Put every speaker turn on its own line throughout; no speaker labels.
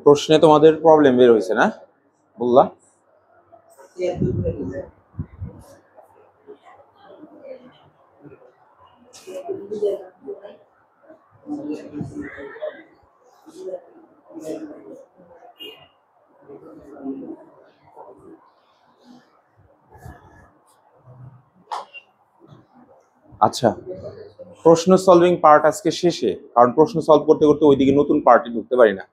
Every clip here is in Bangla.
প্রশ্নে তোমাদের প্রবলেম বের হয়েছে না বললা? আচ্ছা, প্রশ্ন সলভিং পার্ট আজকে শেষে, কারণ প্রশ্ন সলভ করতে করতে ওইদিকে নতুন পার্টে ঢুকতে পারি না।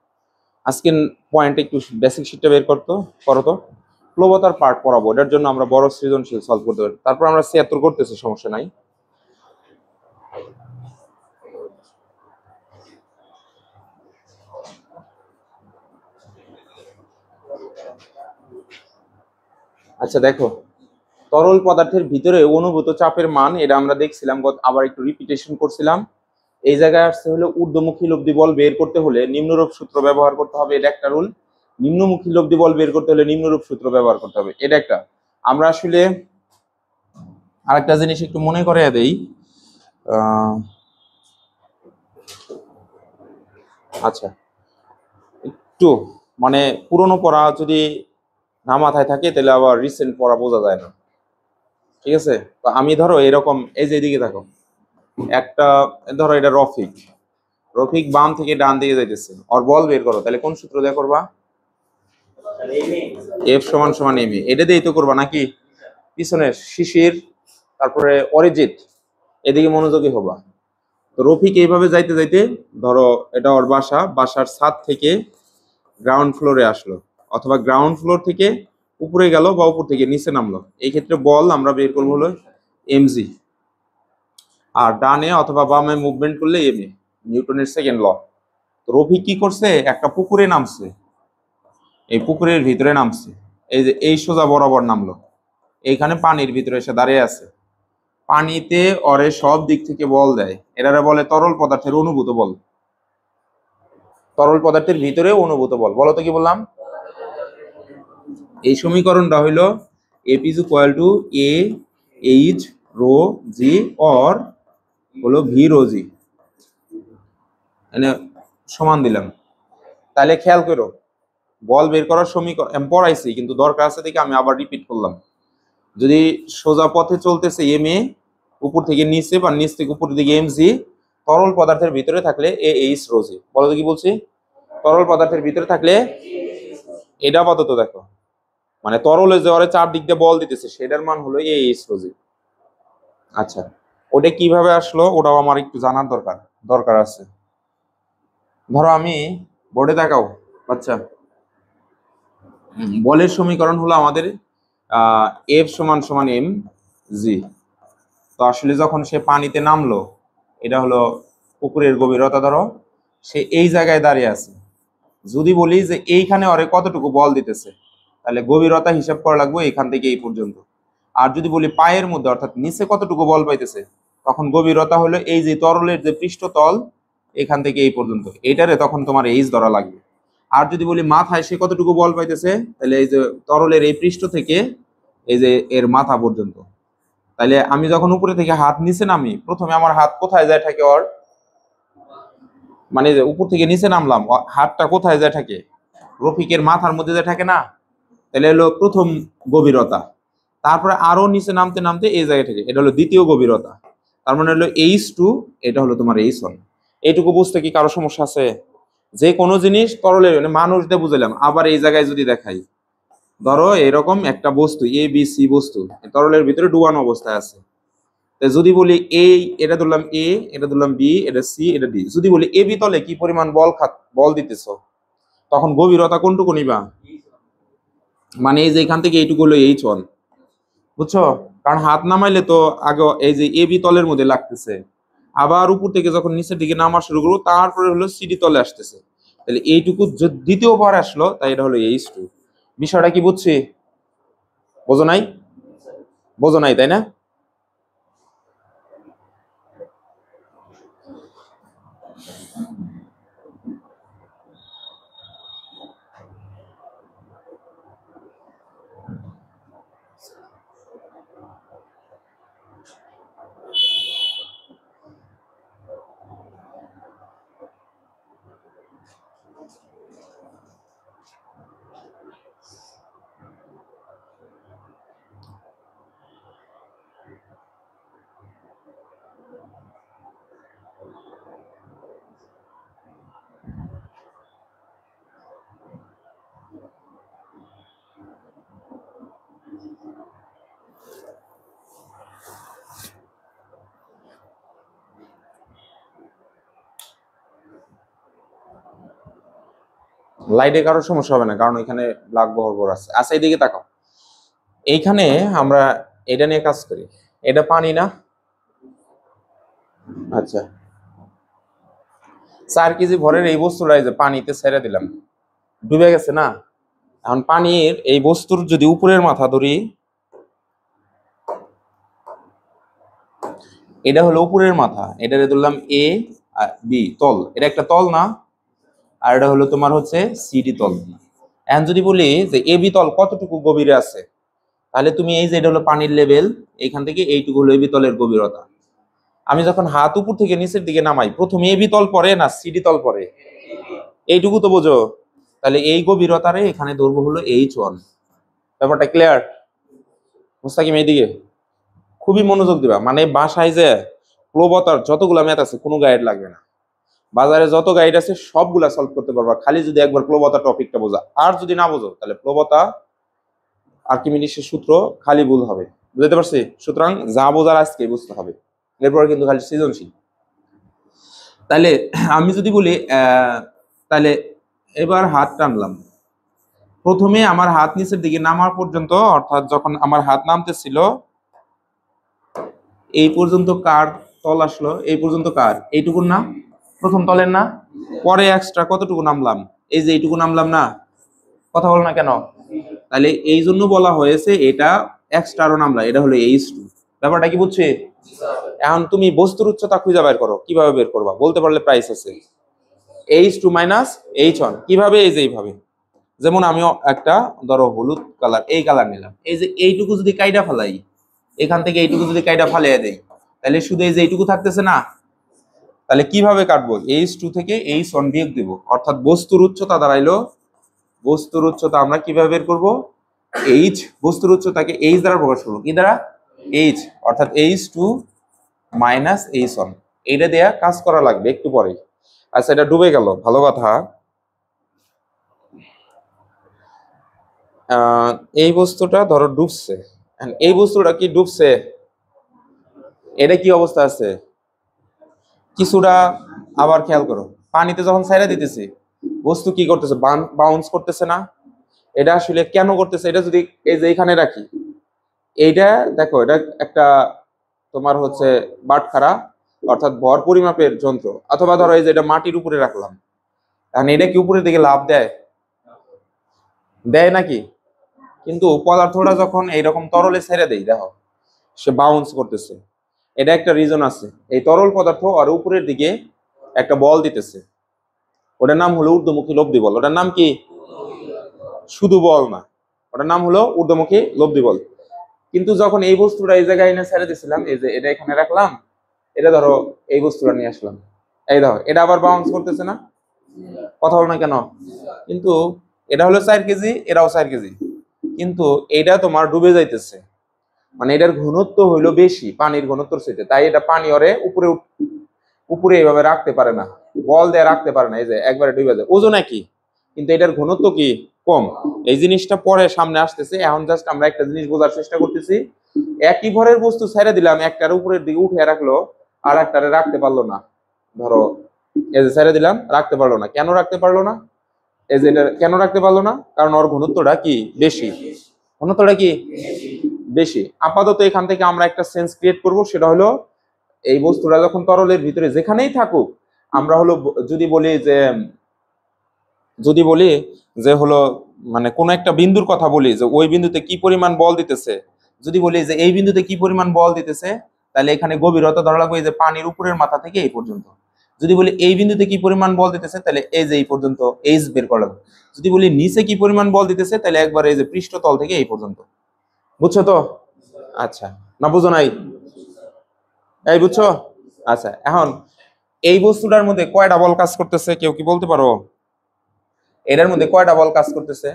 আজকে পয়েন্ট একটু বেসিক শিটটা বের করো তো। প্লবতার পার্ট পড়াবো, এটার জন্য আমরা বড় সৃজনশীল সলভ করতে পারি। তারপর আমরা ৭৬ করতেছি, সমস্যা নাই। আচ্ছা দেখো, তরল পদার্থের ভিতরে অনুভূত চাপের মান, এটা আমরা দেখছিলাম, আবার একটু রিপিটেশন করছিলাম। এই জায়গায় আসছে হলো ঊর্ধ্বমুখী লব্ধি বল বের করতে হলে নিম্নরূপ সূত্র ব্যবহার করতে হবে, এটা একটা রুল। নিম্নমুখী লব্ধি বল বের করতে হলে নিম্নরূপ সূত্র ব্যবহার করতে হবে, এটা একটা। আমরা আসলে আরেকটা জিনিস একটু মনে করে দেই। আচ্ছা, একটু মানে পুরনো পড়া যদি না মাথায় থাকে তাহলে আবার রিসেন্ট পড়া বোঝা যায় না, ঠিক আছে? তো আমি ধরো এরকম, এই যে এদিকে থাকো, একটা ধরো এটা রফিক, রফিক বাম থেকে ডান দিকে যাইতেছে, আর বল বের করো, তাহলে কোন সূত্র দিয়ে করবা? এফ সমান সমান এম এ, এটা দিয়েই তো করবা নাকি? পিছনে শিশির, তারপরে অরিজিৎ, এদিকে মনোযোগী হবা। তো রফিক এইভাবে যাইতে যাইতে ধরো এটা ওর বাসার ছাদ থেকে গ্রাউন্ড ফ্লোরে আসলো, অথবা গ্রাউন্ড ফ্লোর থেকে উপরে গেল বা উপর থেকে নিচে নামলো। এই ক্ষেত্রে বল আমরা বের করবো হলো এমজি, আর ডানে অথবা বামে মুভমেন্ট করলে এম এ, নিউটনের সেকেন্ড ল। রফিক কি করছে, একটা পুকুরে নামছে, এই পুকুরের ভিতরে নামছে, এই যে এই সোজা বরাবর নামলো, এইখানে পানির ভিতরে এসে দাঁড়িয়ে আছে। পানিতে অরে সব দিক থেকে বল দেয়, এটারে বলে তরল পদার্থের অনুভূত বল। তরল পদার্থের ভিতরে অনুভূত বল, বলো তো কি বললাম? এই সমীকরণটা হইল F is equal to A H rho G or হলো ভি রো জি, মানে সমান দিলাম। তাহলে খেয়াল করো, বল বের করার সমীকরণ পড়াইছি, কিন্তু দরকার আছে দেখে আমি আবার রিপিট করলাম। যদি সোজা পথে চলতেছে এম এ, উপর থেকে নিচে বা নিচ থেকে উপর দিকে এম জি, তরল পদার্থের ভিতরে থাকলে এ এইচ রো জি। বলো তো কি বলছি? তরল পদার্থের ভিতরে থাকলে, এটা আপাতত দেখো, মানে তরলে যে ওরে চারদিক দিয়ে বল দিতেছে সেটার মান হলো এ এইচ রো জি। আচ্ছা, ওটা কিভাবে আসলো ওটাও আমার একটু জানার দরকার দরকার আছে। ধরো আমি বোর্ডে দেখাও, আচ্ছা, বলের সমীকরণ হলো আমাদের এফ সমান সমান এম জি। তো আসলে যখন সে পানিতে নামলো, এটা হলো পুকুরের গভীরতা, ধরো সে এই জায়গায় দাঁড়িয়ে আছে। যদি বলি যে এইখানে ওরে কতটুকু বল দিতেছে, তাহলে গভীরতা হিসাব করা লাগবে এখান থেকে এই পর্যন্ত। আর যদি বলি পায়ের মধ্যে অর্থাৎ নিচে কতটুকু বল পাইতেছে, তখন গভীরতা হলো এই যে তরলের যে পৃষ্ঠতল, এখান থেকে এই পর্যন্ত, এইটারে তখন তোমার এইচ ধরা লাগবে। আর যদি বলি মাথায় সে কতটুকু বল পাইতেছে, তাহলে এই যে তরলের এই পৃষ্ঠ থেকে এই যে এর মাথা পর্যন্ত। তাহলে আমি যখন উপরে থেকে হাত নিচে নামি, প্রথমে আমার হাত কোথায় যায় থাকে ওর, মানে যে উপর থেকে নিচে নামলাম, হাতটা কোথায় যায় থাকে? রফিকের মাথার মধ্যে যায় থাকে না? তাহলে হলো প্রথম গভীরতা। তারপরে আরো নিচে নামতে নামতে এই জায়গায় থেকে, এটা হলো দ্বিতীয় গভীরতা। তার মানে হলো এইচ টু, এটা হলো তোমার এইচ ওয়ান। এইটুকু বুঝতে কি কারো সমস্যা আছে? যে কোনো জিনিস তরলের, মানে মানুষ দিয়ে বুঝলাম, আবার এই জায়গায় যদি দেখাই, ধরো এরকম একটা বস্তু এ বি সি বস্তু তরলের ভিতরে ডুবানো অবস্থায় আছে। যদি বলি এই, এটা ধরলাম এ, এটা ধরলাম বি, এটা সি, এটা ডি, যদি বলি এ বি তলে কি পরিমাণ বল দিতেছ, তখন গভীরতা কোনটুকু নিবা? মানে এই যে এখান থেকে এইটুকু হলো এইচ ওয়ান, বুঝছো? কারণ হাত নামাইলে তো আগে এই যে এ বি তলের মধ্যে লাগতেছে, আবার উপর থেকে যখন নিচের দিকে নামা শুরু করবো তারপরে হলো সিডি তলে আসতেছে, তাহলে এইটুকু দ্বিতীয়বার আসলো, তাই এটা হলো এইচ টু। বিষয়টা কি বুঝছি? বোঝো নাই? বোঝো নাই, তাই না? লাইটে কারো সমস্যা হবে না, কারণ এখানে ব্ল্যাক বরাবর আছে। আচ্ছা এইদিকে তাকাও, এইখানে আমরা এটা নিয়ে কাজ করি। এটা পানি না? আচ্ছা, 4 কেজি ভরের এই বস্তুটা যে পানিতে ছেড়ে দিলাম, ডুবে গেছে না? এখন পানির এই বস্তুর যদি উপরের মাথা ধরি, এটা হলো উপরের মাথা, এটারে ধরলাম এ আর বি, তল। এটা একটা তল না? আর এটা হলো তোমার হচ্ছে সিডি তল। এখন যদি বলি যে এ বি তল কতটুকু গভীরে আছে, তাহলে তুমি এই যে এটা হলো পানির লেভেল, এখান থেকে এইটুকু হলো এ বি তলের গভীরতা। আমি যখন হাত উপর থেকে নিচের দিকে নামাই, প্রথমে এ বি তল পরে না সিডি তল পরে? এইটুকু তো বোঝো। তাহলে এই গভীরতারে এখানে ধরবো হলো H1। ব্যাপারটা ক্লিয়ার? মুস্তাকিম এইদিকে খুবই মনোযোগ দিবা, মানে বাসায় যে প্রবতার যতগুলা ম্যাথ আছে কোনো গাইড লাগবে না, বাজারে যত গাইড আছে সবগুলা সলভ করতে পারবা, খালি যদি একবার প্রবতা টপিকটা বোঝা। আর যদি না বোঝো তাহলে প্রবতা আর্কিমিডিসের সূত্র খালি ভুল হবে, বুঝতে পারছি? সুতরাং যা বোঝার আজকে বুঝতে হবে, এরপরে কিন্তু খালি সৃজনশীল। তাহলে আমি যদি বলি তাহলে এবার হাত টানলাম, প্রথমে আমার হাত নিচের দিকে নামার পর্যন্ত, অর্থাৎ যখন আমার হাত নামতেছিল এই পর্যন্ত কার তল আসলো, এই পর্যন্ত কার, এইটুকুন না? প্রথম তলের না? পরে এক্সট্রা কতটুকু নামলাম, এই যে এইটুকু নামলাম না? কথা বল না কেন? তাহলে এই জন্য বলা হয়েছে এটা এক্সট্রা আরো নামলা, এটা হলো H2। ব্যাপারটা কি বুঝছে? এখন তুমি বস্তুর উচ্চতা খুঁজে বের করো, কিভাবে বের করবা বলতে পারলে প্রাইস আছে। H2 মাইনাস H1 কিভাবে? এই যে এইভাবে, যেমন আমিও একটা ধরো হলুদ কালার, এই কালার নিলাম, এই যে এইটুকু যদি কাইটা ফেলাই, এখান থেকে এইটুকু যদি কাইটা ফালিয়ে দেই, তাহলে শুধু এই যে এইটুকু থাকতেছে না? তাহলে কিভাবে কাটবো? H2 থেকে H1 বিয়োগ দেব, অর্থাৎ বস্তুর উচ্চতা দাঁড়াইলো, বস্তুর উচ্চতা আমরা কিভাবে বের করব? বস্তুর উচ্চতাকে H দ্বারা প্রকাশ করবো, কি দ্বারা? H, অর্থাৎ H2 মাইনাস H1। এইটা দেয়া কাজ করা লাগবে একটু পরেই। আচ্ছা এটা ডুবে গেল, ভালো কথা। এই বস্তুটা ধরো ডুবছে, এই বস্তুটা কি ডুবছে? এটা কি অবস্থা আছে? কিছুটা আবার খেয়াল করো, পানিতে যখন ছাইড়া দিতেছি বস্তু কি করতেছে? বাউন্স করতেছে না? এটা আসলে কেন করতেছে? এটা যদি এই যে এখানে রাখি, এইটা দেখো, এটা একটা তোমার হচ্ছে বাটখারা, অর্থাৎ ভর পরিমাপের যন্ত্র। অথবা ধরো এই যে এটা মাটির উপরে রাখলাম, এখন এটা কি উপরের দিকে লাফ দেয়? দেয় নাকি? কিন্তু পদার্থটা যখন এইরকম তরলে ছেড়ে দেই, দেখো সে বাউন্স করতেছে। এটা একটা রিজন আছে, এই তরল পদার্থ আর উপরের দিকে একটা বল দিতেছে, ওটার নাম হলো ঊর্ধ্বমুখী লব্ধি বল। ওটার নাম কি? শুধু বল না, ওটার নাম হলো ঊর্ধ্বমুখী লব্ধি বল। কিন্তু যখন এই বস্তুটা এই জায়গায় এনে ছেড়ে দিছিলাম, এই যে এটা এখানে রাখলাম, এটা ধরো এই বস্তুটা নিয়ে আসলাম, এই দেখো এটা আবার বাউন্স করতেছে না? কথা বল না কেন? কিন্তু এটা হলো 4 কেজি, এটাও 4 কেজি, কিন্তু এটা তোমার ডুবে যাইতেছে, মানে এটার ঘনত্ব হইলো বেশি পানির ঘনত্বর চাইতে, তাই এটা পানি ওরে উপরে উপরে এইভাবে রাখতে পারে না, বল দিয়ে রাখতে পারে না, এই যে একবারে ডুবে যায়। ওজন একই, কিন্তু এটার ঘনত্ব কি কম। এই জিনিসটা পরে সামনে আসতেছে, এখন জাস্ট আমরা একটা জিনিস বোঝার চেষ্টা করতেছি। একই ভরের বস্তু ছেড়ে দিলাম, একটার উপরের দিকে উঠে রাখলো, আর একটারে রাখতে পারলো না। ধরো এই যে ছেড়ে দিলাম, রাখতে পারলো না, কেন রাখতে পারলো না? এই যে এটা কেন রাখতে পারলো না? কারণ ওর ঘনত্বটা কি বেশি। ঘনত্বটা কি বেশি। আপাতত এখান থেকে আমরা একটা সেন্স ক্রিয়েট করব, সেটা হলো এই বস্তুটা যখন তরলের ভিতরে যেখানেই থাকুক, আমরা হলো যদি বলি যে হলো মানে কোন একটা বিন্দুর কথা বলি যে ওই বিন্দুতে কি পরিমাণ বল দিতেছে, যদি বলি যে এই বিন্দুতে কি পরিমাণ বল দিতেছে, তাহলে এখানে গভীরতা ধরা লাগবে এই যে পানির উপরের মাথা থেকে এই পর্যন্ত। যদি বলি এই বিন্দুতে কি পরিমাণ বল দিতেছে, তাহলে এই যে এই পর্যন্ত এইচ বের করা লাগবে। যদি বলি নিচে কি পরিমাণ বল দিতেছে, তাহলে একবার এই যে পৃষ্ঠতল থেকে এই পর্যন্ত। বুঝছো তো? আচ্ছা, না বুঝো নাই? এই বুঝছো? আচ্ছা, এখন এই বস্তুটার মধ্যে কয়টা বল কাজ করতেছে কেউ কি বলতে পারো? এটার মধ্যে কয়টা বল কাজ করতেছে?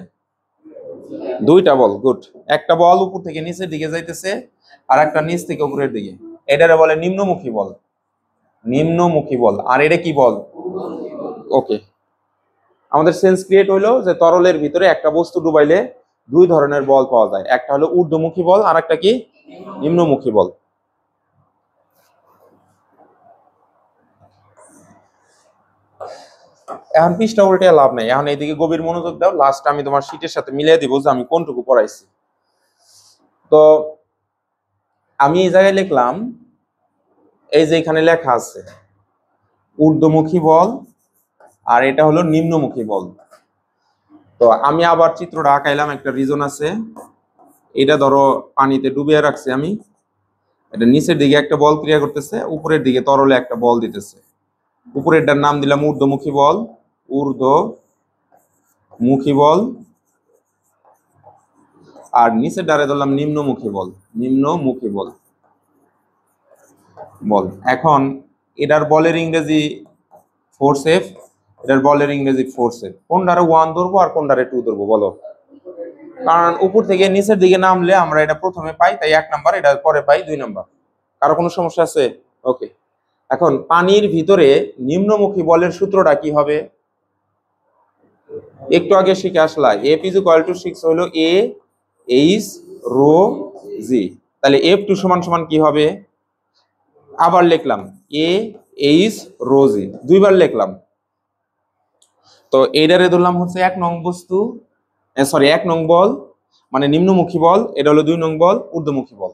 2টা বল, গুড। একটা বল উপর থেকে নিচের দিকে যাইতেছে, আর একটা নিচ থেকে উপরের দিকে, এটারে বলে নিম্নমুখী বল। নিম্নমুখী বল। আর এটা কি বল? ওকে, আমাদের সেন্স ক্রিয়েট হইলো যে তরলের ভিতরে একটা বস্তু ডুবাইলে 2 ধরনের বল পাওয়া যায়, একটা হলো ঊর্ধ্বমুখী বল, আর একটা কি নিম্নমুখী বল। এখন পৃষ্ঠা উল্টে লাভ নাই, এখন এইদিকে গভীর মনোযোগ দাও, লাস্ট আমি তোমার শীটের সাথে মিলিয়ে দিব যে আমি কোনটুকু পড়াইছি। তো আমি এই জায়গায় লিখলাম, এই যে এখানে লেখা আছে ঊর্ধ্বমুখী বল আর এটা হলো নিম্নমুখী বল। তো আমি আবার চিত্রটা আঁকাইলাম, একটা রিজন আছে। এটা ধরো পানিতে ডুবিয়ে রাখছি আমি, এটা নিচের দিকে একটা বল ক্রিয়া করতেছে, উপরের দিকে তরলে একটা বল দিতেছে। উপরেরটার নাম দিলাম ঊর্ধ্বমুখী বল, ঊর্ধ্বমুখী বল, আর নিচের ডারে ধরলাম নিম্নমুখী বল, নিম্নমুখী বল। এখন এটার বলের ইংরেজি ফোর্স এফ, এটার বলের ইংরেজি ফোর্স এফ। কোনটারে 1 ধরবো আর কোনটারে 2 ধরবো বলো? কারণ উপর থেকে নিচের দিকে নামলে আমরা এটা প্রথমে পাই, তাই 1 নাম্বার, এটা পরে পাই 2 নাম্বার। কারো কোনো সমস্যা আছে? ওকে। এখন পানির ভিতরে নিম্নমুখী বলের সূত্রটা কি হবে? একটু আগে শিখে আসলা, এফ ইজ ইকুয়াল টু 6 হলো এ এইচ রো জি। তাহলে F2 সমান সমান কি হবে? আবার লিখলাম এ এইচ রো জি, দুইবার লিখলাম। তো এইটারে ধরলাম হচ্ছে 1 নং বস্তু, সরি 1 নং বল মানে নিম্নমুখী বল, এটা হলো 2 নং বল ঊর্ধ্বমুখী বল।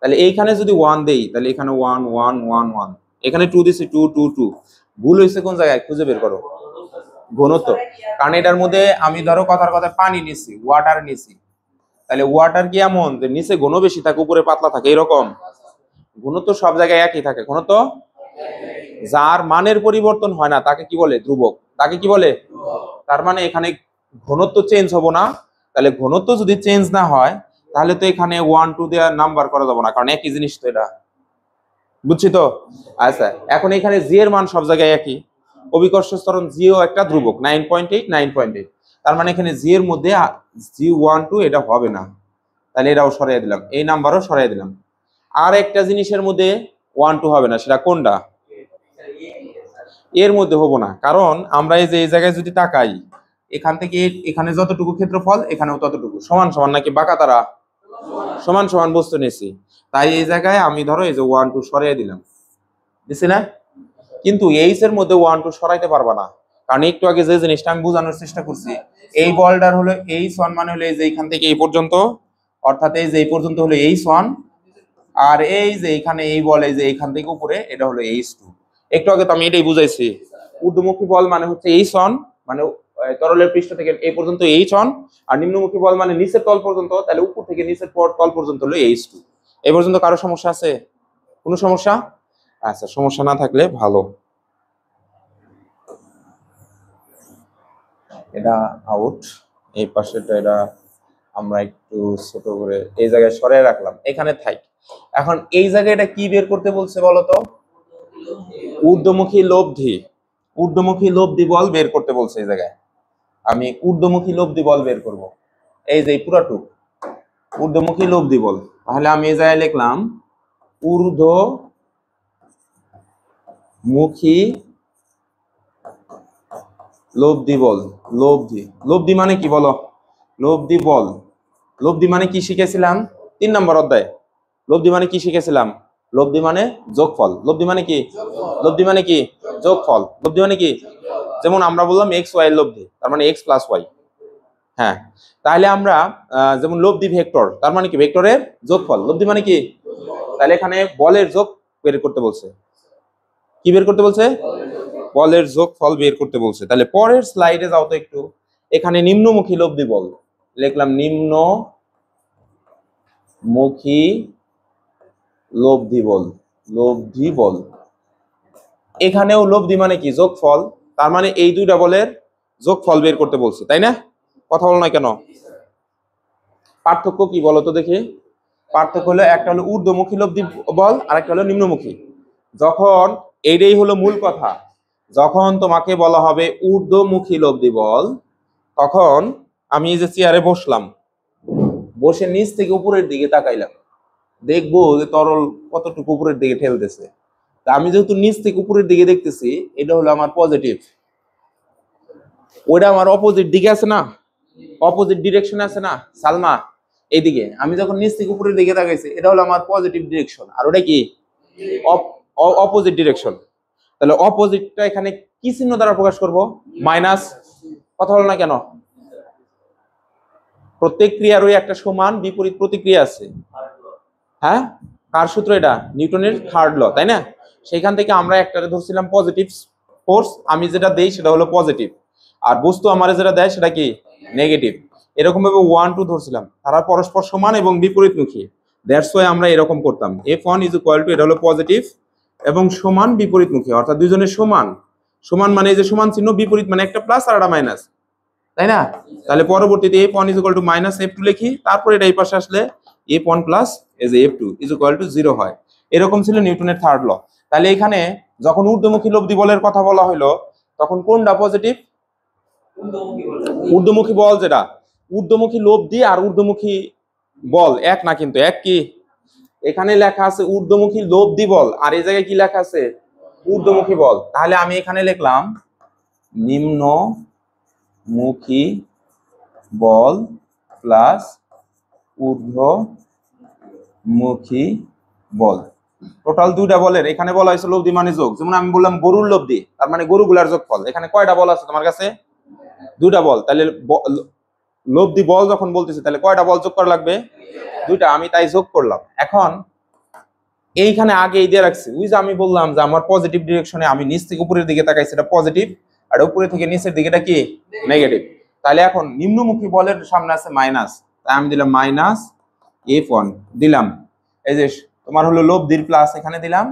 তাহলে এইখানে যদি 1 দেই তাহলে এখানে 1 1 1 1, এখানে 2 দিছি 2 2 2। ভুল হয়েছে কোন জায়গায় খুঁজে বের করো। ঘনত্ব, কারণ এটার মধ্যে আমি ধরো কথার কথা পানি নিছি, ওয়াটার নিছি, তাহলে ওয়াটার কি এমন যে নিচে ঘন বেশি থাকে উপরে পাতলা থাকে এরকম? ঘনত্ব সব জায়গায় একই থাকে, ঘনত্ব যার মানের পরিবর্তন হয় না তাকে কি বলে? ধ্রুবক। তাকে কি বলে? তার মানে এখানে ঘনত্ব চেঞ্জ হবো না। তাহলে ঘনত্ব যদি চেঞ্জ না হয় তাহলে তো এখানে 1 2 দেওয়ার নাম্বার করা যাবে না, কারণ একই জিনিস তো এটা, বুঝছি তো? আচ্ছা, এখন এখানে জি এর মান সব জায়গায় একই, অভিকর্ষ ত্বরণ জিও একটা ধ্রুবক 9.8 9.8, তার মানে এখানে জি এর মধ্যে G12 এটা হবে না, তাহলে এটাও সরাই দিলাম, এই নাম্বারও সরাই দিলাম। আর একটা জিনিসের মধ্যে 1 2 হবে না, সেটা কোনটা? এর মধ্যে হবো না, কারণ আমরা এই যে এই জায়গায় যদি তাকাই, এখান থেকে এখানে যতটুকু ক্ষেত্রফল এখানেও ততটুকু, সমান সমান নাকি বাঁকা তারা? সমান সমান বস্তু নিয়েছি, তাই এই জায়গায় আমি ধরো এই যে 1 2 সরাই দিলাম, দিছি না? কিন্তু এইচ এর মধ্যে 1 2 সরাইতে পারবা না, কারণ একটু আগে যে জিনিসটা আমি বোঝানোর চেষ্টা করছি, এই বলটার হলো H1 মানে হলো এই যে এখান থেকে এই পর্যন্ত, অর্থাৎ এই যে এই পর্যন্ত হলো H1, আর এই যে এখানে এই বল এই যে এখান থেকে উপরে এটা হলো H2। একটু আগে তো আমি এটাই বুঝাইছি, ঊর্ধ্বমুখী বল মানে হচ্ছে H1 মানে তরলের পৃষ্ঠ থেকে এই পর্যন্ত H1, আর নিম্নমুখী বল মানে নিচের তল পর্যন্ত, তাহলে উপর থেকে নিচের তল পর্যন্ত হলো H2। এই পর্যন্ত কারো সমস্যা আছে? কোনো সমস্যা? আচ্ছা, সমস্যা না থাকলে ভালো। এটা আউট, এই পাশেটা এটা আমরা একটু ছোট করে এই জায়গায় সরিয়ে রাখলাম, এখানে থাক। এখন এই জায়গায় এটা কি বের করতে বলছে বলতো? ঊর্ধ্বমুখী লব্ধি, ঊর্ধ্বমুখী লব্ধি বল বের করতে বলছে। এই জায়গায় আমি ঊর্ধ্বমুখী লব্ধি বল বের করব, এই যে পুরাটুক ঊর্ধ্বমুখী লব্ধি বল। তাহলে আমি এই জায়গায় লিখলাম ঊর্ধ্বমুখী লব্ধি বল। লব্ধি, লব্ধি মানে কি বলো? লব্ধি বল, লব্ধি মানে কি শিখেছিলাম 3 নম্বর অধ্যায়ে? লব্ধি মানে কি শিখেছিলাম? লব্ধি মানে যোগফল। লব্ধি মানে কি? লব্ধি মানে কি? যোগফল। লব্ধি মানে কি? যেমন আমরা বললাম এক্স ওয়াই এর লব্ধি, তার মানে এক্স প্লাস ওয়াই। হ্যাঁ, তাহলে আমরা যেমন লব্ধি ভেক্টর, তার মানে কি? ভেক্টরের যোগফল। লব্ধি মানে কি? তাহলে এখানে বলের যোগ বের করতে বলছে। কি বের করতে বলছে? বলের যোগফল বের করতে বলছে। তাহলে পরের স্লাইডে যাও তো একটু, এখানে নিম্নমুখী লব্ধি বল লিখলাম, নিম্নমুখী লব্ধি বল, লব্ধি বল। এখানেও লব্ধি মানে কি? যোগফল, তার মানে এই দুইটা বলের যোগফল বের করতে বলছে, তাই না? কথা বলো না কেন? পার্থক্য কি বলো তো দেখি? পার্থক্য হলো একটা হলো ঊর্ধ্বমুখী লব্ধি বল আর একটা হলো নিম্নমুখী। যখন এইটাই হলো মূল কথা, যখন তোমাকে বলা হবে ঊর্ধ্বমুখী লব্ধি বল, তখন আমি এই যে চেয়ারে বসলাম, বসে নিচ থেকে উপরের দিকে তাকাইলাম, দেখবো যে তরল কতটুকু উপরের দিকে ঠেলতেছে। তা আমি যেহেতু নিচ থেকে উপরের দিকে দেখতেছি, এটা হলো আমার পজিটিভ। ওইটা আমার অপোজিট দিকে আছে না, অপোজিট ডিরেকশনে আছে না সালমা, এইদিকে। আমি যখন নিচ থেকে উপরের দিকে তাকাইছি, এটা হলো আমার পজিটিভ ডিরেকশন, আর ওটা কি? Opposite direction. তাহলে অপোজিটটা এখানে কি চিহ্ন দ্বারা প্রকাশ করব? মাইনাস। কথা হলো না কেন? প্রত্যেক ক্রিয়ারই একটা সমান বিপরীত প্রতিক্রিয়া আছে। হ্যাঁ, কার সূত্র এটা? নিউটনের থার্ড ল, তাই না? সেখান থেকে আমরা একটারে ধরছিলাম পজিটিভ ফোর্স, আমি যেটা দেই সেটা হলো পজিটিভ, আর বস্তু আমারে যেটা দেয় সেটা কি? নেগেটিভ। এরকম ভাবে 1 2 ধরছিলাম, তারা পরস্পর সমান এবং বিপরীতমুখী। দ্যাটস ওয়াই আমরা এরকম করতাম, F1 ইজ ইকুয়াল টু, এটা হলো পজিটিভ এবং সমান বিপরীতমুখী, অর্থাৎ দুইজনের সমান। সমান মানে এই যে সমান চিহ্ন, বিপরীত মানে একটা প্লাস আর একটা মাইনাস, তাই না? তাহলে পরবর্তীতে F1 is equal two minus F2 লিখি, তারপর এটা এই পাশে আসলে F1 প্লাস এই যে F2 ইজ ইকুয়াল টু 0 হয়। এরকম ছিল নিউটনের থার্ড ল। তাহলে এখানে যখন ঊর্ধ্বমুখী লব্ধি বলের কথা বলা হলো, তখন কোনটা পজিটিভ? ঊর্ধ্বমুখী বল, যেটা ঊর্ধ্বমুখী লব্ধি আর ঊর্ধ্বমুখী বল এক না, কিন্তু এক কি? এখানে লেখা আছে ঊর্ধ্বমুখী লব্ধি বল, আর এই জায়গায় কি লেখা আছে? ঊর্ধ্বমুখী বল। তাহলে আমি এখানে লিখলাম নিম্নমুখী বল প্লাস ঊর্ধ্বমুখী বল। টোটাল দুইটা বলের, এখানে বলা হয়েছে লব্ধি মানে যোগ। যেমন আমি বললাম গরুর লব্ধি, তার মানে গরুগুলার যোগফল। এখানে কয়টা বল আছে তোমার কাছে? দুইটা বল। তাহলে লব্ধি বল যখন বলতেছি, তাহলে কয়টা বল যোগ করা লাগবে? দুইটা। আমি তাই যোগ করলাম। এখন এইখানে আগে এই দিয়ে রাখছি, ওই যে আমি বললাম যে আমার পজিটিভ ডিরেকশনে, আমি নিচ থেকে উপরের দিকে তাকাইছি, এটা পজিটিভ, আর উপরে থেকে নিচের দিকে এটা কি? নেগেটিভ। তাহলে এখন নিম্নমুখী বলের সামনে আছে মাইনাস, তাই আমি দিলাম মাইনাস F1 দিলাম। এই যে তোমার হলো লব্ধির প্লাস এখানে দিলাম,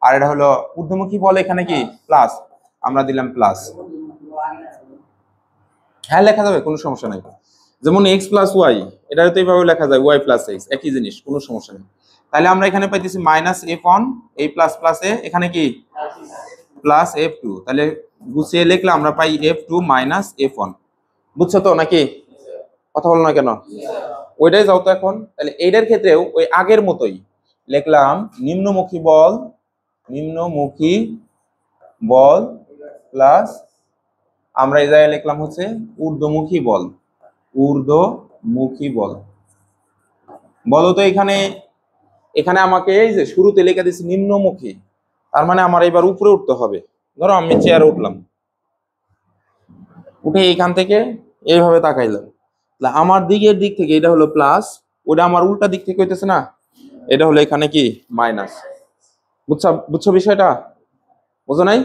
আর এটা হলো ঊর্ধ্বমুখী বল, এখানে কি প্লাস, আমরা দিলাম প্লাস। হ্যাঁ, লেখা যাবে, কোনো সমস্যা নাই। যেমন x প্লাস ওয়াই, এটা তো এইভাবে লেখা যায় y প্লাস x, একই জিনিস, কোনো সমস্যা নেই। তাহলে আমরা এখানে পাইতেছি মাইনাস F1, এই প্লাস প্লাসে এখানে কি প্লাস F2, তাহলে গুছিয়ে লিখলে আমরা পাই F2 মাইনাস F1। বুঝছো তো নাকি? কথা বলো না কেন? ওইটাই যাও তো এখন। তাহলে এইটার ক্ষেত্রেও ওই আগের মতোই লিখলাম নিম্নমুখী বল প্লাস, আমরা এই জায়গায় লিখলাম হচ্ছে ঊর্ধ্বমুখী বল। বলো তো এখানে আমাকে এই যে শুরুতে লিখে দিচ্ছি নিম্নমুখী, তার মানে আমার এবার উপরে উঠতে হবে। ধরো আমি চেয়ারে উঠলাম, উঠে এখান থেকে এইভাবে তাকাইলাম, আমার দিক থেকে এটা হলো প্লাস, ওটা আমার উল্টা দিক থেকে হইতেছে না, এটা হলো এখানে কি মাইনাস। বুঝছো বিষয়টা? বুঝো নাই?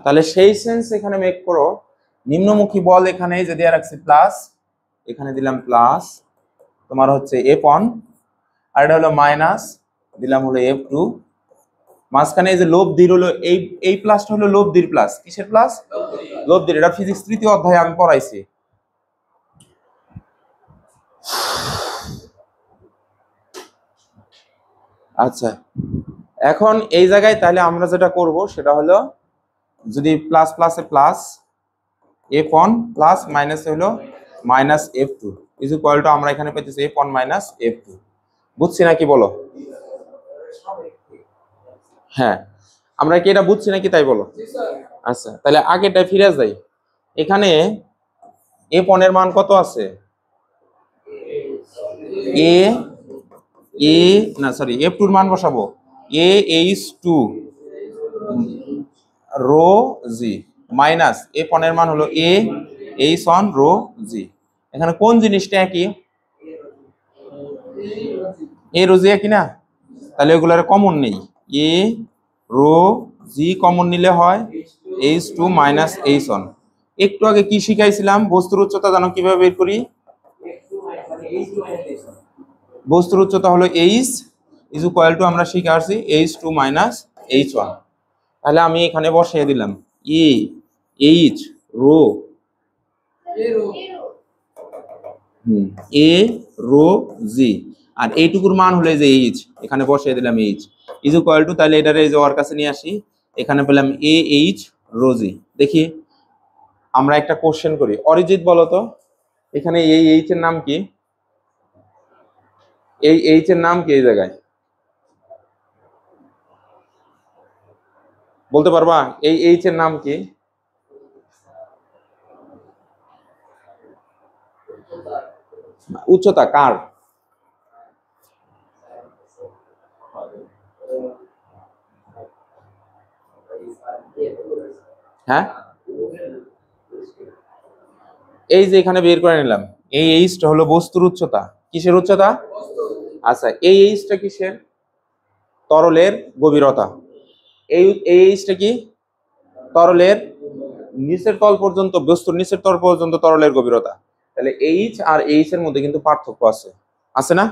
তাহলে সেই সেন্স এখানে মেক করো, নিম্নমুখী বল এখানে যে দিয়ে রাখছি প্লাস, এখানে দিলাম প্লাস তোমার হচ্ছে F1, আর এটা হলো মাইনাস দিলাম হলো F2। মাঝখানে এই যে লব্ধির হলো এই প্লাসটা হলো লব্ধির প্লাস। কিসের প্লাস? লব্ধির। এটা ফিজিক্স 3য় অধ্যায়ে আমি পড়াইছি। আচ্ছা, এখন এই জায়গায় তাহলে আমরা যেটা করব সেটা হলো, যদি প্লাস প্লাসে প্লাস F1 প্লাস মাইনাস হলো minus F2 is equal two, আমরা এখানে পেতেছি F1 মাইনাস F2। বুঝছি নাকি বলো? হ্যাঁ, আমরা কি এটা বুঝছি নাকি তাই বলো? আচ্ছা, তাহলে আগেটা ফিরে যাই। এখানে F1 এর মান কত আছে? F2 এর মান বসাবো AH2 রো জি মাইনাস F1 এর মান হলো AH1 রো জি। এখানে কোন জিনিসটা একই? এ রো জি একই না? তাহলে এগুলার কমন নেই, এ রো জি কমন নিলে হয় H2 মাইনাস H1। একটু আগে কি শিখাইছিলাম? বস্তুর উচ্চতা জানো কিভাবে বের করি? বস্তুর উচ্চতা হলো h ইজ ইকুয়াল টু, আমরা শিখে আসছি H2 মাইনাস H1। তাহলে আমি এখানে বসিয়ে দিলাম A H rho A rho G, আর এইটুকুর মান হলো যে এইচ, এখানে বসিয়ে দিলাম এইচ ইজ ইকুয়াল টু, তাহলে এটারে এই যে ওর কাছে নিয়ে আসি, এখানে পেলাম এইচ রো জি। দেখি আমরা একটা কোশ্চেন করি। অরিজিৎ বলো তো, এখানে এই এইচ এর নাম কি? এই এইচ এর নাম কি এই জায়গায়? বলতে পারবা এই এইচ এর নাম কি? উচ্চতা কার? হ্যাঁ, এই যে এখানে বের করে নিলাম, এই এইচটা হলো বস্তুর উচ্চতা। কিসের উচ্চতা? আচ্ছা, এই এইচটা কিসের? তরলের গভীরতা। এই এইচটা কি? তরলের নিচের তল পর্যন্ত, বস্তুর নিচের তল পর্যন্ত তরলের গভীরতা। তাহলে এইচ আর এইচ এর মধ্যে কিন্তু পার্থক্য আছে, আছে না?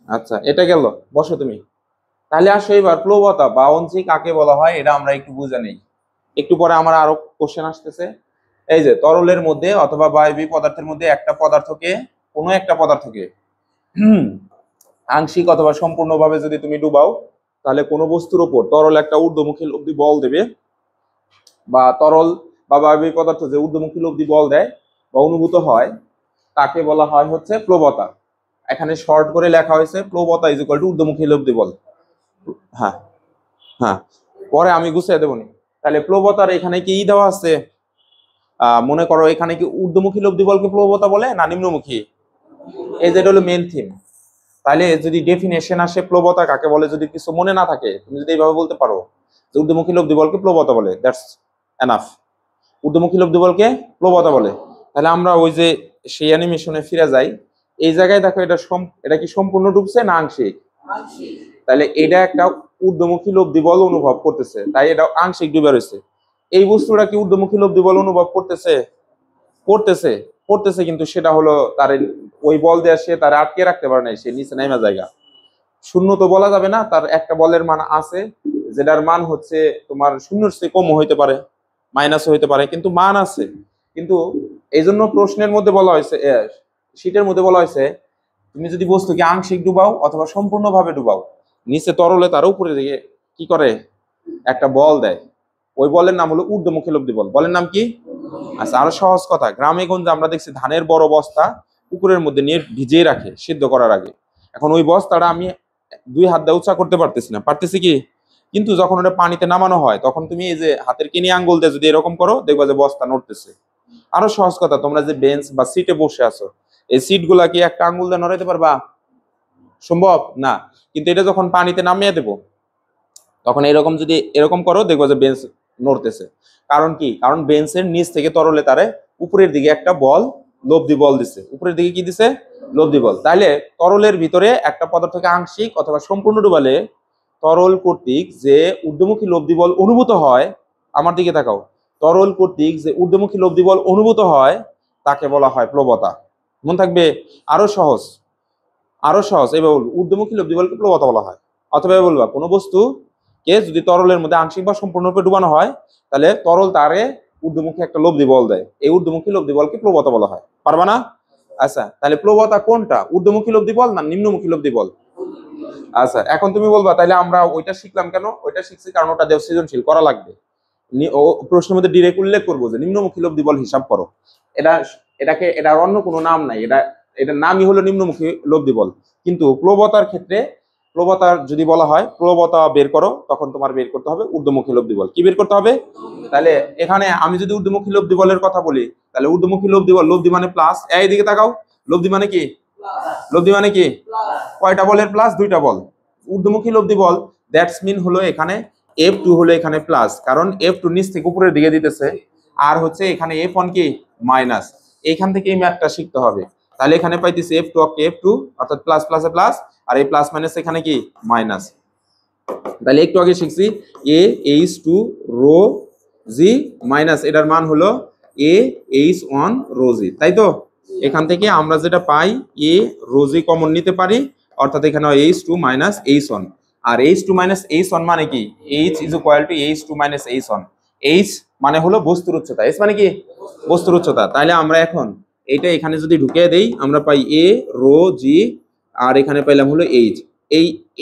আচ্ছা, এটা গেল, বসো তুমি। তাহলে আসো এবার প্লবতা বা অঞ্চি কাকে বলা হয় এটা আমরা একটু বুঝে নেই। একটু পরে আমার আরো কোশ্চেন আসতেছে। এই যে তরলের মধ্যে অথবা বায়বীয় পদার্থের মধ্যে একটা পদার্থকে, কোনো একটা পদার্থকে আংশিক অথবা সম্পূর্ণভাবে যদি তুমি ডুবাও, তাহলে কোনো বস্তুর উপর তরল একটা ঊর্ধ্বমুখী লব্ধি বল দেবে, বা তরল বা বায়বীয় পদার্থ যে ঊর্ধ্বমুখী লব্ধি বল দেয় বা অনুভূত হয়, তাকে বলা হয় হচ্ছে প্লবতা। এখানে শর্ট করে লেখা হয়েছে প্লবতা ইজ ইকুয়াল টু ঊর্ধ্বমুখী লব্ধি বল। হ্যাঁ, হ্যাঁ, পরে আমি গুছিয়ে দেবনি। তাহলে প্লবতার এখানে কি দেওয়া আছে? মনে করো এখানে কি ঊর্ধ্বমুখী লব্ধি বলকে প্লবতা বলে না নিম্নমুখী? এই যেটা হলো মেন থিম। তাহলে যদি ডেফিনেশন আসে প্লবতা কাকে বলে, যদি কিছু মনে না থাকে, তুমি যদি এইভাবে বলতে পারো যে ঊর্ধ্বমুখী লব্ধি বলকে প্লবতা বলে, দ্যাটস এনাফ। ঊর্ধ্বমুখী লব্ধি বলকে প্লবতা বলে। তাহলে আমরা ওই যে সেই অ্যানিমেশনে ফিরে যাই। এই জায়গায় দেখো, এটা কি সম্পূর্ণ ডুবছে না আংশিক? তাহলে এটা একটা ঊর্ধ্বমুখী লব্ধি বল অনুভব করতেছে, তাই এটা আংশিক ডুবে রয়েছে। এই বস্তুটা কি ঊর্ধ্বমুখী লব্ধি বল অনুভব করতেছে? করতেছে, করতেছে, কিন্তু সেটা হলো তার ওই বল দিয়ে সে তার আটকে রাখতে পারে নাই, সে নিচে নাইমা জায়গা। শূন্য তো বলা যাবে না, তার একটা বলের মান আছে, যেটার মান হচ্ছে তোমার শূন্যর চেয়ে কম হইতে পারে, মাইনাস হইতে পারে, কিন্তু মান আছে। কিন্তু এই জন্য প্রশ্নের মধ্যে বলা হয়েছে, শীটের মধ্যে বলা হয়েছে, তুমি যদি বস্তুকে আংশিক ডুবাও অথবা সম্পূর্ণভাবে ডুবাও, নিচে তরলে তার উপরে দিকে কি করে একটা বল দেয়, ওই বলের নাম হলো ঊর্ধ্বমুখী লব্ধি বল। বলের নাম কি? আচ্ছা, আরো সহজ কথা, গ্রামে গঞ্জে আমরা দেখছি ধানের বড় বস্তা পুকুরের মধ্যে নিয়ে ভিজিয়ে রাখে সিদ্ধ করার আগে। এখন ওই বস্তাটা আমি 2 হাত দিয়ে উঁচা করতে পারতেছি না, পারতেছি কি? কিন্তু যখন ওটা পানিতে নামানো হয়, তখন তুমি এই যে হাতের কিনি আঙ্গুল দিয়ে যদি এরকম করো, দেখবা যে বস্তা নড়তেছে। আরো সহজ কথা, তোমরা যে বেঞ্চ বা সিটে বসে আছো, এই সিট গুলা কি একটা আঙ্গুল দিয়ে নড়াইতে পারবা? সম্ভব না। কিন্তু এটা যখন পানিতে নামিয়ে দেবো, তখন এরকম যদি এরকম করো, দেখবো যে বেঞ্চ নড়তেছে। কারণ কি? কারণ বেঞ্চের নিচ থেকে তরলে তারে উপরের দিকে একটা বল, লব্ধি বল দিছে। উপরের দিকে কি দিছে? লব্ধি বল। তাইলে তরলের ভিতরে একটা পদার্থকে আংশিক অথবা সম্পূর্ণ ডুবালে তরল কর্তৃক যে ঊর্ধ্বমুখী লব্ধি বল অনুভূত হয়, আমার দিকে তাকাও, তরল কর্তৃক যে ঊর্ধ্বমুখী লব্ধি বল অনুভূত হয়, তাকে বলা হয় প্লবতা। মন থাকবে? আরো সহজ, আরো সহজ এবার বলবো, ঊর্ধ্বমুখী লব্ধি বলকে প্লবতা বলা হয়। অথবা বলবা, কোনো বস্তু কে যদি তরলের মধ্যে আংশিক বা সম্পূর্ণরূপে ডুবানো হয়, তাহলে তরল তারে ঊর্ধ্বমুখী একটা লব্ধি বল দেয়, এই ঊর্ধ্বমুখী লব্ধি বলকে প্লবতা বলা হয়। পারবা না? আচ্ছা, তাহলে প্লবতা কোনটা, ঊর্ধ্বমুখী লব্ধি বল না নিম্নমুখী লব্ধি বল? আচ্ছা, এখন তুমি বলবা তাহলে আমরা ওইটা শিখলাম কেন? ওইটা শিখছি কারণ ওটা দেও সৃজনশীল করা লাগবে। প্রশ্নের মধ্যে ডিরেক্ট উল্লেখ করবো যে নিম্নমুখী লব্ধি বল হিসাব করো। এটা এটার অন্য কোনো নাম নাই, এটার নামই হলো নিম্নমুখী লব্ধি বল। কিন্তু প্লবতার ক্ষেত্রে, প্লবতার যদি বলা হয় প্লবতা বের করো, তখন তোমার বের করতে হবে ঊর্ধ্বমুখী লব্ধি বল। কি বের করতে হবে? তাহলে এখানে আমি যদি ঊর্ধ্বমুখী লব্ধি বলের কথা বলি, তাহলে ঊর্ধ্বমুখী লব্ধি বল, লব্ধি মানে প্লাস, এইদিকে তাকাও, লব্ধি মানে কি? লব্ধি মানে কি? কয়টা বলের প্লাস? 2টা বল। ঊর্ধ্বমুখী লব্ধি বল, দ্যাটস মিন হলো এখানে F2 হলো এখানে প্লাস, কারণ F2 নিচ থেকে উপরের দিকে দিতেছে, আর হচ্ছে এখানে F1 কি মাইনাস। এখান থেকে এই ম্যাথটা শিখতে হবে। তাহলে এখানে পাইতেছি F2 কে F2, অর্থাৎ প্লাস প্লাসে প্লাস, আর এই প্লাস মাইনাস এখানে কি মাইনাস। তাহলে একটু আগে শিখছি AH2 রো জি মাইনাস, এটার মান হলো AH1 রো জি, তাই তো? এখান থেকে আমরা যেটা পাই, এ রোজি কমন নিতে পারি, অর্থাৎ এখানে H2 মাইনাস H1। আর H2 মাইনাস H1 মানে কি? H is equal two H2 minus H1। H মানে হলো বস্তুর উচ্চতা, H মানে কি? বস্তুর উচ্চতা। তাহলে আমরা এখন এইটা এখানে যদি ঢুকিয়ে দেই, আমরা পাই A রো জি, আর এখানে পাইলাম হলো H।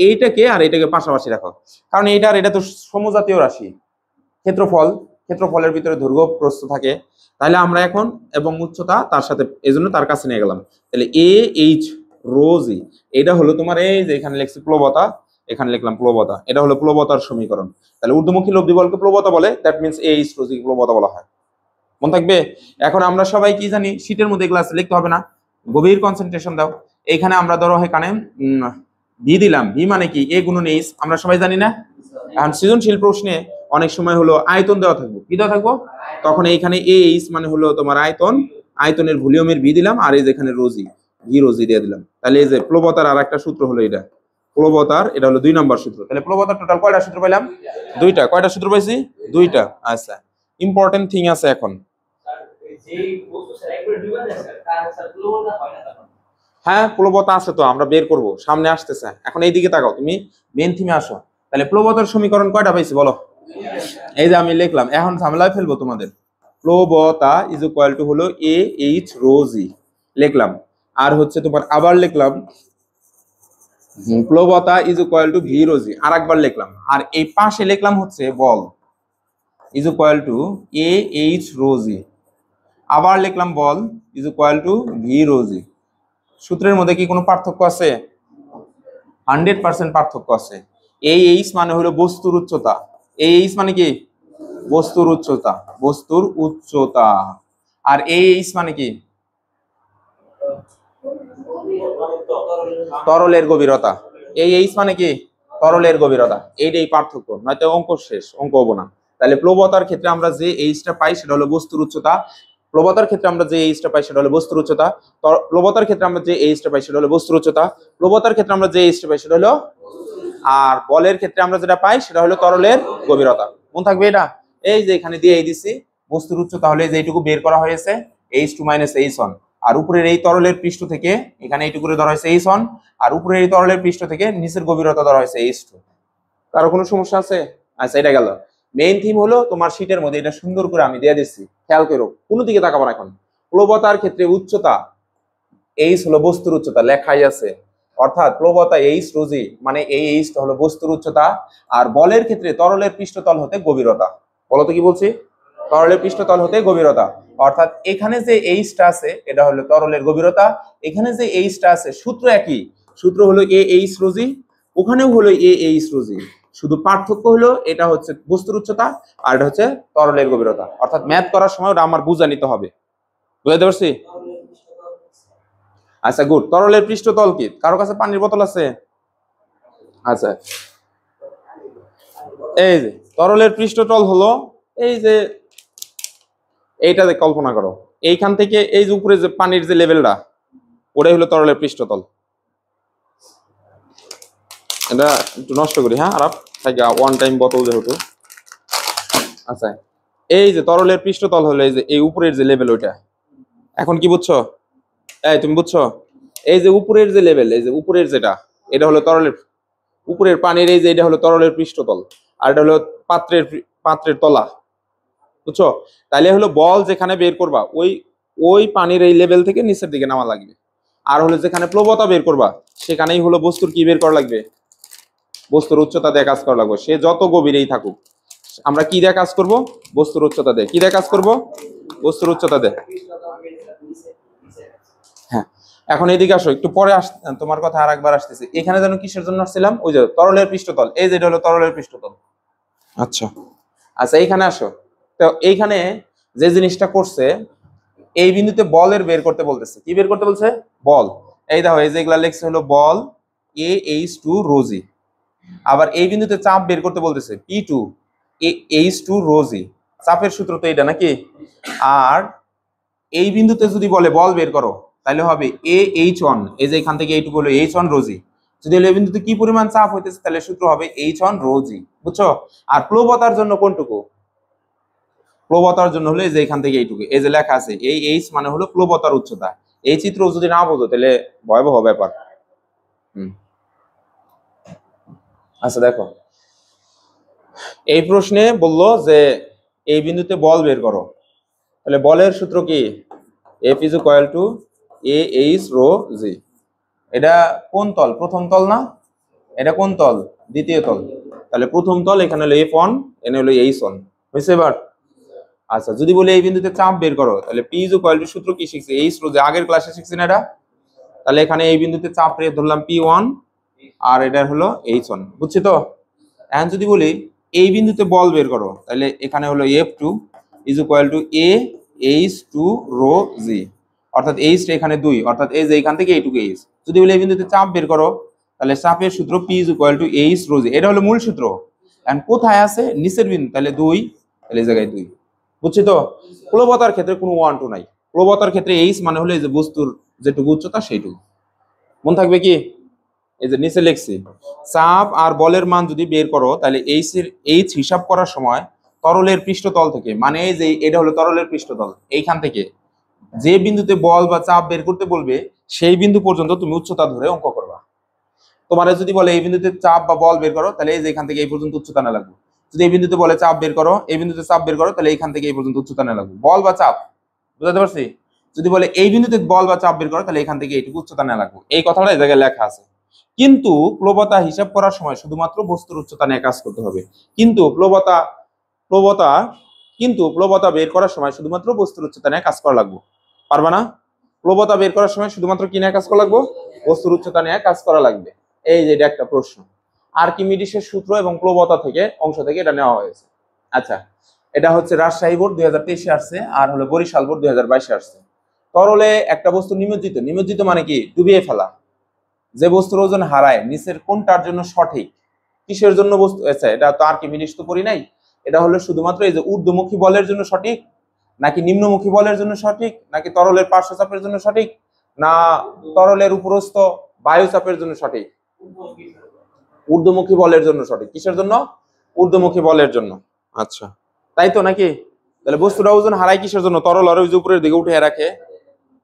এইটাকে আর এইটাকে পাশাপাশি রাখো, কারণ এইটা আর এটা তো সমজাতীয় রাশি। ক্ষেত্রফলের ভিতরে দৈর্ঘ্য প্রস্থ থাকে। তাহলে আমরা এখন এবং উচ্চতা তার সাথে, এই জন্য তার কাছে নিয়ে গেলাম। তাহলে AH রো জি, এটা হলো তোমার এই যে এখানে লিখছি প্লবতা, এখানে লিখলাম প্লবতা, এটা হলো প্লবতার সমীকরণ। তাহলে ঊর্ধ্বমুখী লব্ধি বলকে প্লবতা বলে, দ্যাট মিন্স AH রো জি প্লবতা বলা হয়। মন থাকবে? এখন আমরা সবাই কি জানি, শীটের মধ্যে ক্লাস লিখতে হবে না, গভীর কনসেন্ট্রেশন দাও। এইখানে আমরা ধরো এখানে ভি দিলাম, ভি মানে কি? A গুণন H, আমরা সবাই জানি না? এখন সৃজনশীল প্রশ্নে অনেক সময় হলো আয়তন দেওয়া থাকবো, কি দেওয়া থাকবো, তখন এইখানে এইচ মানে হলো তোমার আয়তন, আয়তনের ভলিউমের ভি দিলাম, আর এই যে এখানে রোজি, ভি রোজি দিয়ে দিলাম। তাহলে এই যে প্লবতার আর একটা সূত্র হলো এটা, প্লবতার এটা হলো 2 নম্বর সূত্র। তাহলে প্লবতার টোটাল কয়টা সূত্র পাইলাম? 2টা। কয়টা সূত্র পাইছি? 2টা। আচ্ছা, ইম্পর্টেন্ট থিং আছে এখন। হ্যাঁ, প্লবতা আছে তো, আমরা বের করব, সামনে আসতেছে। এখন এইদিকে তাকাও, তুমি মেন থিমে আসো। তাহলে প্লবতার সমীকরণ কয়টা পাইছি বলো? এই যে আমি লিখলাম, এখন ঝামেলায় ফেলবো তোমাদের। প্লবতা ইজ ইকুয়াল টু হলো এ এইচ রো জি লিখলাম, আর হচ্ছে তোমার আবার লিখলাম প্লবতা is equal to V rho G, আর একবার লিখলাম, আর এই পাশে লিখলাম হচ্ছে বল is equal to A H rho G, আবার লিখলাম বল is equal to V rho G. সূত্রের মধ্যে কি কোনো পার্থক্য আছে? 100% পার্থক্য আছে। এই এইচ মানে হলো বস্তুর উচ্চতা, এই এইচ মানে কি? বস্তুর উচ্চতা, বস্তুর উচ্চতা। আর এই এইচ মানে কি? তরলের গভীরতা। এই এইচ মানে কি? তরলের গভীরতা। এইটাই পার্থক্য, নয়তো অঙ্ক শেষ, অঙ্ক হবো না। তাহলে প্লবতার ক্ষেত্রে আমরা যে এইচটা পাই সেটা হলো বস্তুর উচ্চতা, প্লবতার ক্ষেত্রে আমরা যে এইচটা পাই সেটা হলো বস্তুর উচ্চতা, প্লবতার ক্ষেত্রে আমরা যে এইচটা পাই সেটা হলো বস্তুর উচ্চতা, প্লবতার ক্ষেত্রে আমরা যে এইচটা পাই সেটা হলো, আর বলের ক্ষেত্রে আমরা যেটা পাই সেটা হলো তরলের গভীরতা। মনে থাকবে এটা? এই যে এখানে দিয়ে দিছি বস্তুর উচ্চতা হলে যে এইটুকু বের করা হয়েছে h2 - h1, আর উপরের এই তরলের পৃষ্ঠ থেকে এখানে এইটুকু ধরা হয়েছে h1, আর উপরের এই তরলের পৃষ্ঠ থেকে নিচের গভীরতা ধরা হয়েছে h2। কারো কোনো সমস্যা আছে? আচ্ছা, এটা গেল। মেইন থিম হলো তোমার শীটের মধ্যে, এটা সুন্দর করে আমি দিয়ে দিচ্ছি, খেয়াল করো, কোনো দিকে তাকাবো না এখন। প্লবতার ক্ষেত্রে উচ্চতা এইচ হলো বস্তুর উচ্চতা, লেখাই আছে, অর্থাৎ প্লবতা এইচ রোজি মানে এই এইচটা হলো বস্তুর উচ্চতা, আর বলের ক্ষেত্রে তরলের পৃষ্ঠতল হতে গভীরতা। বলো তো কি বলছি? তরলের পৃষ্ঠতল হতে গভীরতা, অর্থাৎ এখানে যে এইচটা আছে এটা হলো তরলের গভীরতা, এখানে যে এইচটা আছে সূত্র একই, সূত্র হলো এ এইচ রোজি, ওখানেও হলো এ এইচ রোজি, শুধু পার্থক্য হলো এটা হচ্ছে বস্তুর উচ্চতা আর এটা হচ্ছে তরলের গভীরতা। অর্থাৎ ম্যাথ করার সময় ওটা আমার বুঝা নিতে হবে, বুঝতে পারছি? আচ্ছা, গুড। তরলের পৃষ্ঠতল কি? কারো কাছে পানির বোতল আছে? আচ্ছা, এই যে তরলের পৃষ্ঠতল হলো এই যে এইটা, কল্পনা করো এইখান থেকে এই যে উপরে যে পানির যে লেভেলটা, ওটাই হলো তরলের পৃষ্ঠতল। এটা একটু নষ্ট করি, হ্যাঁ, আর ওয়ান টাইম বোতল যেহেতু। আচ্ছা, এই যে তরলের পৃষ্ঠতল হলো এই যে এই উপরের যে লেভেল, ওইটা। এখন কি বুঝছো? এই তুমি বুঝছো? এই যে উপরের যে লেভেল, এই যে উপরের যেটা, এটা হলো তরলের উপরের পানির, এই যে এটা হলো তরলের পৃষ্ঠতল, আর এটা হলো পাত্রের পাত্রের তলা, বুঝছো? তাইলে হলো বল যেখানে বের করবা ওই ওই পানির এই লেভেল থেকে নিচের দিকে নামা লাগবে, আর হলো যেখানে প্লবতা বের করবা সেখানেই হলো বস্তুর কি বের করা লাগবে? বস্তুর উচ্চতা দিয়ে কাজ করা লাগবে, সে যত গভীরেই থাকুক। আমরা কি দিয়ে কাজ করব? বস্তুর উচ্চতা দিয়ে। কি দিয়ে কাজ করব? বস্তুর উচ্চতা দিয়ে। হ্যাঁ, এখন এদিকে আসো, একটু পরে তোমার কথা আর একবার আসতেছে। এখানে যেন কিসের জন্য আসছিলাম? ওই যে তরলের পৃষ্ঠতল, এই যে এটা হলো তরলের পৃষ্ঠতল। আচ্ছা আচ্ছা, এইখানে আসো। তো এইখানে যে জিনিসটা করছে, এই বিন্দুতে বলের বের করতে বলতেছে। কি বের করতে বলছে? বল। এই দেখো, এই যে এগুলা লেখছে হলো বল এ এইচ টু রোজি। আবার এই বিন্দুতে চাপ বের করতে বলতেছে P2 H2 রোজি। চাপের সূত্র তো এটা নাকি? আর এই বিন্দুতে যদি বলে বল বের করো তাহলে হবে AH1, এই যে এখান থেকে এইটুকু হলো H1 রোজি। যদি এই বিন্দুতে কি পরিমাণ চাপ হইতেছে তাহলে সূত্র হবে H1 রোজি, বুঝছো? আর প্লবতার জন্য কোনটুকু? প্লবতার জন্য হলো এই যে এখান থেকে এইটুকু, এই যে লেখা আছে এই H মানে হলো প্লবতার উচ্চতা। এই চিত্র যদি না বোঝো তাহলে ভয়াবহ ব্যাপার। আচ্ছা, দেখো এই প্রশ্নে বললো যে এই বিন্দুতে বল বের করো, তাহলে বলের সূত্র কি? F is equal to AH rho G। এটা কোন তল? প্রথম তল না? এটা কোন তল? দ্বিতীয় তল। তাহলে প্রথম তল, এখানে হলো F1, এখানে হলো H1, বুঝছো এবার? আচ্ছা, যদি বলি এই বিন্দুতে চাপ বের করো তাহলে P is equal to সূত্র কি শিখছি? H rho G, আগের ক্লাসে শিখছি না এটা? তাহলে এখানে এই বিন্দুতে চাপ রে ধরলাম P1, আর এটা হলো H1, বুঝছি তো? এখন যদি বলি এই বিন্দুতে বল বের করো তাহলে এখানে হলো F2 is equal to AH2 rho G, অর্থাৎ H এখানে 2, অর্থাৎ এই যে এখান থেকে এইটুকু H। যদি বলি এই বিন্দুতে চাপ বের করো তাহলে চাপের সূত্র P is equal to H rho G, এটা হলো মূল সূত্র। এখন কোথায় আছে নিচের বিন্দু, তাহলে 2, তাহলে এই জায়গায় 2। বুঝছি তো? প্লবতার ক্ষেত্রে কোনো 1 2 নাই। প্লবতার ক্ষেত্রে এইচ মানে হলো এই যে বস্তুর যেটুকু উচ্চতা সেইটুকু। মন থাকবে কি? এই যে নিচে লিখছি, চাপ আর বলের মান যদি বের করো তাহলে এইচ হিসাব করার সময় তরলের পৃষ্ঠতল থেকে, মানে এই যে এটা হলো তরলের পৃষ্ঠতল, এইখান থেকে যে বিন্দুতে বল বা চাপ বের করতে বলবে সেই বিন্দু পর্যন্ত তুমি উচ্চতা ধরে অঙ্ক করবা। তোমার যদি বলে এই বিন্দুতে চাপ বা বল বের করো, তাহলে এই যে এখান থেকে এই পর্যন্ত উচ্চতা না লাগবে। যদি এই বিন্দুতে বলে চাপ বের করো, এই বিন্দুতে চাপ বের করো, তাহলে এইখান থেকে এই পর্যন্ত উচ্চতা না লাগবে, বল বা চাপ। বুঝতে পারছি? যদি বলে এই বিন্দুতে বল বা চাপ বের করো, তাহলে এখান থেকে এইটুকু উচ্চতা না লাগবে। এই কথাটা এই জায়গায় লেখা আছে। কিন্তু প্লবতা হিসাব করার সময় শুধুমাত্র বস্তুর উচ্চতা নিয়ে কাজ করতে হবে। কিন্তু প্লবতা প্লবতা বের করার সময় শুধুমাত্র বস্তুর উচ্চতা নিয়ে কাজ করা লাগবে। পারবা না? প্লবতা বের করার সময় শুধুমাত্র কি নিয়ে কাজ করা লাগবে? বস্তুর উচ্চতা নিয়ে কাজ করা লাগবে। এই যে এটা একটা প্রশ্ন, আর্কিমিডিসের সূত্র এবং প্লবতা থেকে অংশ থেকে এটা নেওয়া হয়েছে। আচ্ছা, এটা হচ্ছে রাজশাহী বোর্ড 2023 আসছে, আর হলো বরিশাল বোর্ড 2022 আসছে। তরলে একটা বস্তু নিমজ্জিত মানে কি? ডুবিয়ে ফেলা। যে বস্তুর ওজন হারায়, নিচের কোনটার জন্য সঠিক? কিসের জন্য বস্তু? আচ্ছা, এটা তো আর্কিমিডিস তো পড়ি নাই। এটা হলো শুধুমাত্র এই যে ঊর্ধ্বমুখী বলের জন্য সঠিক, নাকি নিম্নমুখী বলের জন্য সঠিক, নাকি তরলের পার্শ্বচাপের জন্য সঠিক, না তরলের উপরস্থ বায়ুচাপের জন্য সঠিক? ঊর্ধ্বমুখী বলের জন্য সঠিক। কিসের জন্য? ঊর্ধ্বমুখী বলের জন্য। আচ্ছা, তাই তো নাকি? তাহলে বস্তুটা ওজন হারায় কিসের জন্য? তরল আর ওই যে উপরের দিকে উঠে রাখে,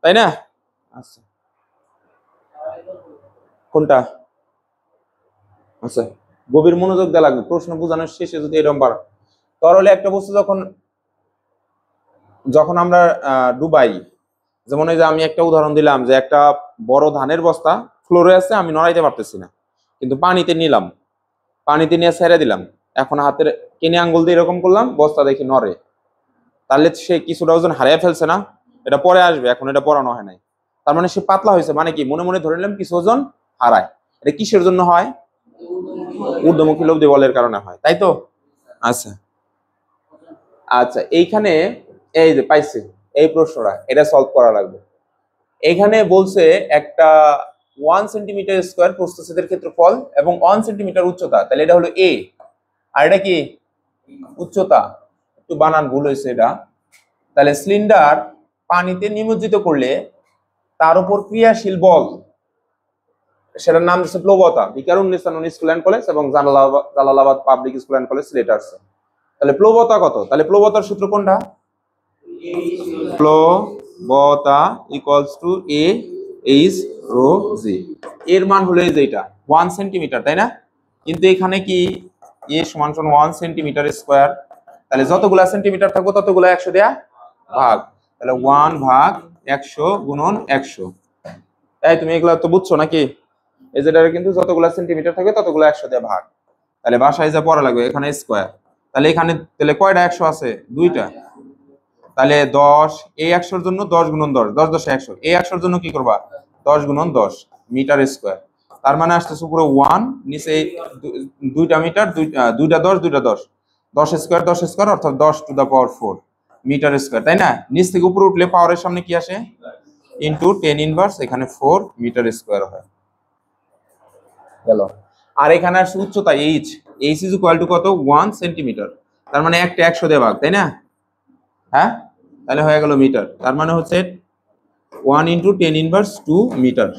তাই না? আচ্ছা, কোনটা? আচ্ছা, গভীর মনোযোগ দেওয়া লাগবে প্রশ্ন বোঝানোর শেষে যদি এরকম পারো। তরলে একটা বস্তু যখন যখন আমরা ডুবাই, যেমন এই যে আমি একটা উদাহরণ দিলাম যে একটা বড় ধানের বস্তা ফ্লোরে আছে, আমি নড়াইতে পারতেছি না, কিন্তু পানিতে নিলাম, পানিতে নিয়ে ছেড়ে দিলাম, এখন হাতের কিনে আঙ্গুল দিয়ে এরকম করলাম, বস্তা দেখি নড়ে, তাহলে সে কিছুটা ওজন হারিয়ে ফেলছে না? এটা পরে আসবে, এখন এটা পড়ানো হয় নাই। তার মানে সে পাতলা হয়েছে, মানে কি মনে মনে ধরে নিলাম কিছু ওজন হারায়। এটা কিসের জন্য হয়? ঊর্ধ্বমুখী লব্ধি বলের কারণে হয়, তাই তো? আচ্ছা আচ্ছা, এইখানে এই যে পাইছি এই প্রশ্নটা, এটা সলভ করা লাগবে। এখানে বলছে একটা 1 সেন্টিমিটার স্কোয়ার প্রস্থচ্ছেদের ক্ষেত্রফল এবং 1 সেন্টিমিটার উচ্চতা, তাহলে এটা হলো এ, আর এটা কি? উচ্চতা। একটু বানান ভুল হয়েছে এটা। তাহলে সিলিন্ডার পানিতে নিমজ্জিত করলে তার উপর ক্রিয়াশীল বল, সেটার নাম হচ্ছে প্লবতা। Viqarunnisa school and college এবং Jalalabad public school and college Sylhet আসছে। তাহলে প্লবতা কত? তাহলে প্লবতার সূত্র কোনটা? প্লবতা equals to A H rho G. এর মান হলো এই যে এটা 1 সেন্টিমিটার, তাই না? কিন্তু এখানে কি এ সমান সমান 1 সেন্টিমিটার স্কোয়ার, তাহলে যতগুলা সেন্টিমিটার থাকবো ততগুলা 100 দেয়া ভাগ, তাহলে 1/100 গুণন 100। তাই তুমি এগুলা তো বুঝছো নাকি? এই যেটা কিন্তু যতগুলা সেন্টিমিটার থাকবে ততগুলা 100 দেয়া ভাগ, তাহলে বাসায় যা পড়া লাগবে এখানে স্কোয়ার। তাহলে এখানে তাহলে কয়টা 100 আছে? 2টা। তাহলে 10, এই 100-র জন্য 10 গুণন 10, 10 10 100, এই 100-র জন্য কি করবা? 10 গুণন 10 মিটার স্কোয়ার। তার মানে আসতেছে পুরো 1, নিচে 2টা মিটার, 2টা 10, 2টা 10, 10 স্কোয়ার 10 স্কোয়ার অর্থাৎ 10 to the power 4 metre square, তাই না? নিচ থেকে উপরে উঠলে পাওয়ারের সামনে কি আসে? ইনটু 10 ইনভার্স, এখানে 4 মিটার স্কোয়ার হয় গেল। আর এখানে আসছে উচ্চতা H, H is equal two কত? 1 সেন্টিমিটার। তার মানে একটা 100 দিয়ে ভাগ, তাই না? হ্যাঁ, তাহলে হয়ে গেল মিটার। তার মানে হচ্ছে 1 ইন্টু 10 ইনভার্স 2 মিটার,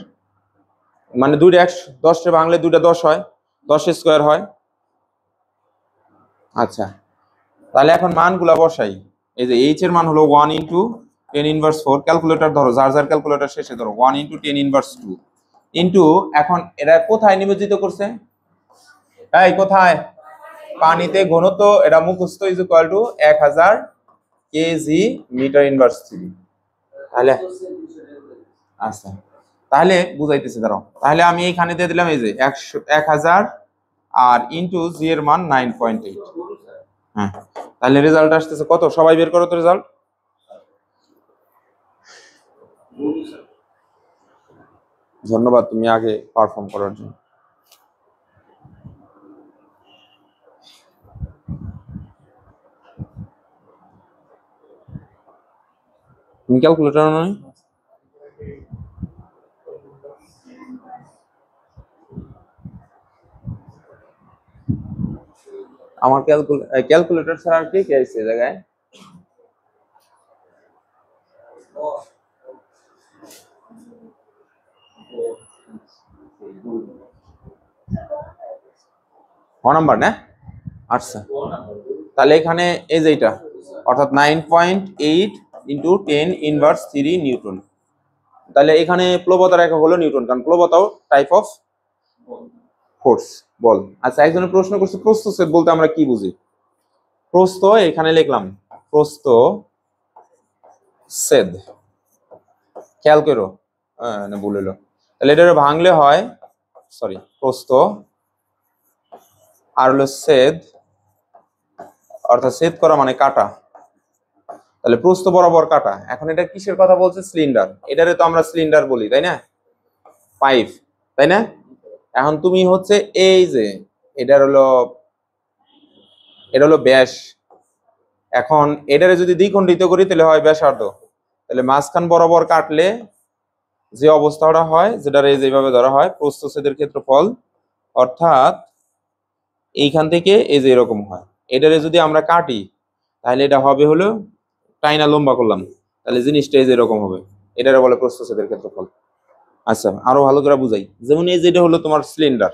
মানে 2টা 10 ভাঙলে 2টা 10 হয়, 10 স্কোয়ার হয়। আচ্ছা, তাহলে এখন মানগুলা বসাই। এই যে এইচ এর মান হলো 1 ইন্টু 10 ইনভার্স 4, ক্যালকুলেটর ধরো, যার যার ক্যালকুলেটর শেষে ধরো, 1 ইন্টু 10 ইনভার্স 2 ইন্টু, এখন এরা কোথায় নিমজ্জিত করছে? এই কোথায়? পানিতে। ঘনত্ব এটা মুখস্থ, is equal to 1000 KG metre inverse 3। তাহলে আচ্ছা, তাহলে বুঝাইতেছি দাঁড়াও। তাহলে আমি এইখানে দিয়ে দিলাম এই যে 1000 আর ইন্টু জি এর মান 9.8। হ্যাঁ, তাহলে রেজাল্ট আসতেছে কত? সবাই বের করো তো রেজাল্ট। ধন্যবাদ তুমি আগে পারফর্ম করার জন্য। তুমি ক্যালকুলেটর নয়? আমার ক্যালকুলেটর ছাড়া আর কে আছে এই জায়গায়? ক নাম্বার না? আচ্ছা, তাহলে এখানে এই যে এটা অর্থাৎ 9.8 ইন্টু 10 ইনভার্স 3 নিউটন। তাহলে এখানে প্লবতার একক হলো নিউটন, কারণ প্লবতাও টাইপ অফ ফোর্স, বল। আচ্ছা, একজনের প্রশ্ন করছে প্রস্থচ্ছেদ বলতে আমরা কি বুঝি? প্রস্থ এখানে লিখলাম প্রস্থ ছেদ, খেয়াল করো, না ভুল হলো। তাহলে এটা ভাঙলে হয়, সরি, প্রস্থ আর হলো ছেদ, অর্থাৎ ছেদ করা মানে কাটা। তাহলে প্রস্থ বরাবর কাটা। এখন এটা কিসের কথা বলছে? সিলিন্ডার। এটারে তো আমরা সিলিন্ডার বলি, তাই না? পাইপ, তাই না? এখন তুমি হচ্ছে এই যে এটা হলো ব্যাস। এখন এটারে যদি দ্বিখণ্ডিত করি তাহলে হয় ব্যাসার্ধ। তাহলে মাঝখান বরাবর কাটলে যে অবস্থাটা হয়, যেটার এই যেভাবে ধরা হয় প্রস্থচ্ছেদের ক্ষেত্রফল, অর্থাৎ এইখান থেকে এই যে এরকম হয়। এটারে যদি আমরা কাটি তাহলে এটা হবে হলো, টাইনা লম্বা করলাম, তাহলে জিনিসটা এই যে এরকম হবে। এটারে বলে প্রস্থচ্ছেদের ক্ষেত্রফল। আচ্ছা, আরো ভালো করে বুঝাই। যেমন এই যে এটা হলো তোমার সিলিন্ডার,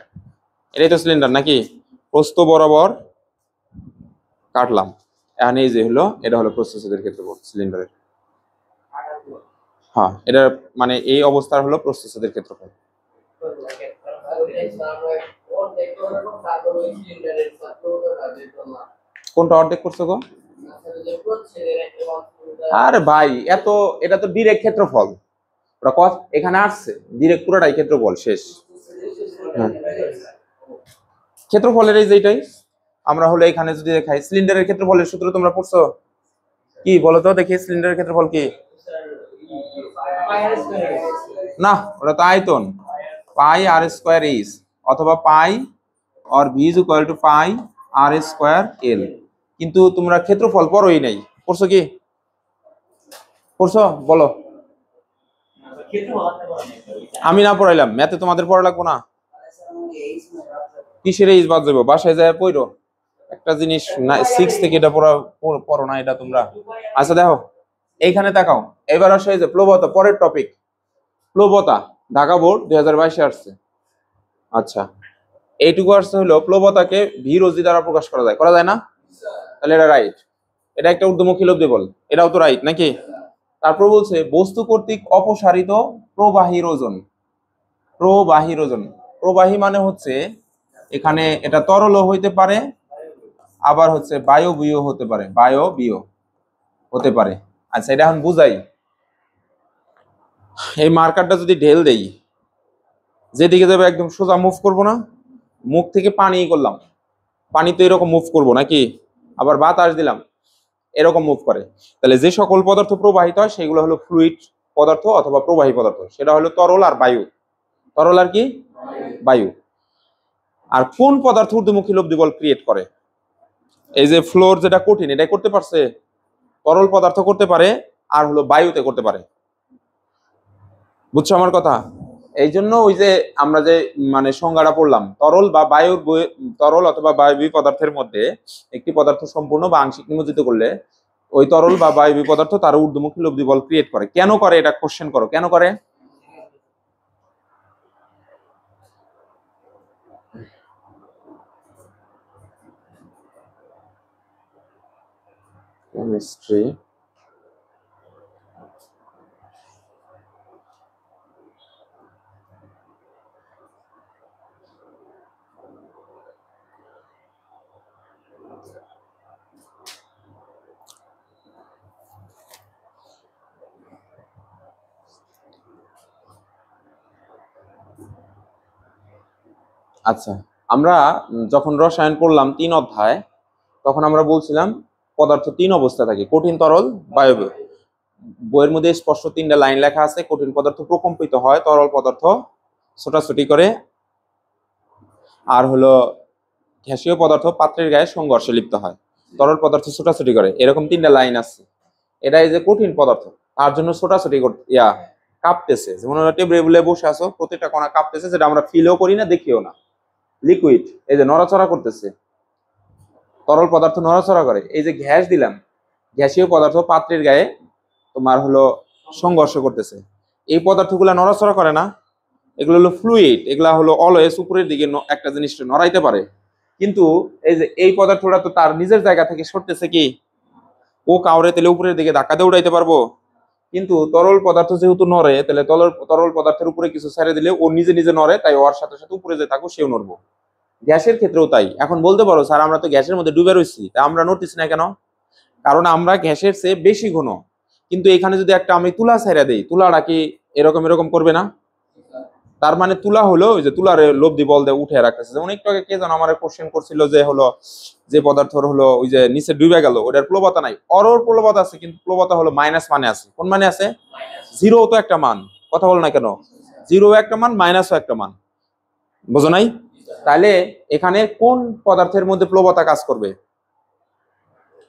এটাই তো সিলিন্ডার নাকি? প্রস্থ বরাবর কাটলাম, এখন এই যে হলো এটা হলো প্রস্থচ্ছেদের ক্ষেত্রফল সিলিন্ডারের। হ্যাঁ, এটা মানে এই অবস্থার হলো প্রস্থচ্ছেদের ক্ষেত্রফল। কোনটা অর্ধেক করছো গো? আরে ভাই, এটা তো ডিরেক্ট ক্ষেত্রফল, ওটা কত এখানে আসছে ডিরেক্ট পুরোটাই ক্ষেত্রফল শেষ। ক্ষেত্রফলের এই যেটাই আমরা হলো এখানে যদি দেখাই, সিলিন্ডারের ক্ষেত্রফলের সূত্র তোমরা পড়ছো কি বলো তো দেখি? সিলিন্ডারের ক্ষেত্রফল কি? না, ওটা তো আয়তন, পাই আর স্কোয়ার এইচ, অথবা pi R V is equal to pi R square L. কিন্তু তোমরা ক্ষেত্রফল পড়োই নাই, পড়ছো কি? পড়ছো বলো? আমি না পড়াইলাম, ম্যাথে তোমাদের পড়া লাগবো না? কিসের এইচ বাদ যাবো? বাসায় যায় পড়ো একটা জিনিস, না 6 থেকে এটা পড়ো না এটা তোমরা। আচ্ছা দেখো, এইখানে তাকাও, এবার আসে যে প্লবতা, পরের টপিক প্লবতা, ঢাকা বোর্ড 2022 আসছে। আচ্ছা, এইটুকু আসছে হলো প্লবতাকে ভি রোজি দ্বারা প্রকাশ করা যায়, করা যায় না? তাহলে এটা রাইট। এটা একটা ঊর্ধ্বমুখী লব্ধি বল, এটাও তো রাইট নাকি? তারপর বলছে বস্তু কর্তৃক অপসারিত প্রবাহীর ওজন। প্রবাহীর ওজন, প্রবাহী মানে হচ্ছে এখানে এটা তরলও হইতে পারে, আবার হচ্ছে বায়বীয় হতে পারে, বায়বীয় হতে পারে। আচ্ছা, এটা এখন বুঝাই। এই মার্কারটা যদি ঢেল দেই, যেদিকে যাবে একদম সোজা মুভ করবো না? মুখ থেকে পানি করলাম, পানি তো এরকম মুভ করবো নাকি? আবার বাতাস দিলাম, এরকম মুভ করে। তাহলে যে সকল পদার্থ প্রবাহিত হয় সেগুলো হলো ফ্লুইড পদার্থ অথবা প্রবাহী পদার্থ। সেটা হলো তরল আর বায়ু, তরল আর কি? বায়ু। আর কোন পদার্থ ঊর্ধ্বমুখী লব্ধি বল ক্রিয়েট করে? এই যে ফ্লোর যেটা কঠিন, এটাই করতে পারছে, তরল পদার্থ করতে পারে, আর হলো বায়ুতে করতে পারে। বুঝছো আমার কথা? এই জন্য ওই যে আমরা যে মানে সংজ্ঞাটা পড়লাম, তরল বা বায়ুর, তরল অথবা বায়বীয় পদার্থের মধ্যে একটি পদার্থ সম্পূর্ণ বা আংশিক নিমজ্জিত করলে ওই তরল বা বায়বীয় পদার্থ তার ঊর্ধ্বমুখী লব্ধি বল ক্রিয়েট করে। কেন করে এটা কোশ্চেন করো, কেন করে? কেমিস্ট্রি। আচ্ছা, আমরা যখন রসায়ন পড়লাম 3 অধ্যায়, তখন আমরা বলছিলাম পদার্থ 3 অবস্থা থাকে, কঠিন, তরল, বায়বীয়। বইয়ের মধ্যে স্পষ্ট 3টা লাইন লেখা আছে। কঠিন পদার্থ প্রকম্পিত হয়, তরল পদার্থ ছোটাছুটি করে, আর হলো গ্যাসীয় পদার্থ পাত্রের গায়ে সংঘর্ষে লিপ্ত হয়, তরল পদার্থ ছোটাছুটি করে। এরকম 3টা লাইন আছে। এটা এই যে কঠিন পদার্থ, তার জন্য ছোটাছুটি কাঁপতেছে। যেমন ওরা টেবিলে বসে আছো, প্রত্যেকটা কণা কাঁপতেছে, যেটা আমরা ফিলও করি না, দেখিও না। লিকুইড এই যে নড়াচড়া করতেছে, তরল পদার্থ নড়াচড়া করে। এই যে গ্যাস দিলাম, গ্যাসীয় পদার্থ পাত্রের গায়ে তোমার হলো সংঘর্ষ করতেছে, এই পদার্থগুলো নড়াচড়া করে না, এগুলো হলো ফ্লুইড, এগুলা হলো অলওয়েজ উপরের দিকে একটা জিনিস নড়াইতে পারে। কিন্তু এই যে এই পদার্থটা তো তার নিজের জায়গা থেকে সরতেছে কি, ও কাউরে তাহলে উপরের দিকে ধাক্কা দিয়ে উড়াইতে পারবো? কিন্তু তরল পদার্থ যেহেতু নড়ে, তাহলে তরল পদার্থের উপরে কিছু ছেড়ে দিলে ও নিজে নিজে নড়ে, তাই ওর সাথে সাথে উপরে যে থাকবো সেও নড়বো। গ্যাসের ক্ষেত্রেও তাই। এখন বলতে পারো স্যার আমরা তো গ্যাসের মধ্যে ডুবে রয়েছি, তা আমরা নড়তেছি না কেন? কারণ আমরা গ্যাসের চেয়ে বেশি ঘন। কিন্তু এখানে যদি একটা আমি তুলা ছেড়ে দিই, তুলাটা কি এরকম এরকম করবে না? তার মানে তুলা হলো ওই যে তুলার লব্ধি বল দিয়ে উঠে রাখতেছে। যেমন একটু আগে কে যেন আমার কোশ্চেন করছিল যে হলো যে পদার্থ হলো ওই যে নিচে ডুবে গেল, ওটার প্লবতা নাই। ওর প্লবতা আছে, কিন্তু প্লবতা হলো মাইনাস মানে আছে। কোন মানে আছে? জিরো তো একটা মান, কথা বল না কেন? জিরো একটা মান, মাইনাসও একটা মান, বুঝো নাই? তাহলে এখানে কোন পদার্থের মধ্যে প্লবতা কাজ করবে?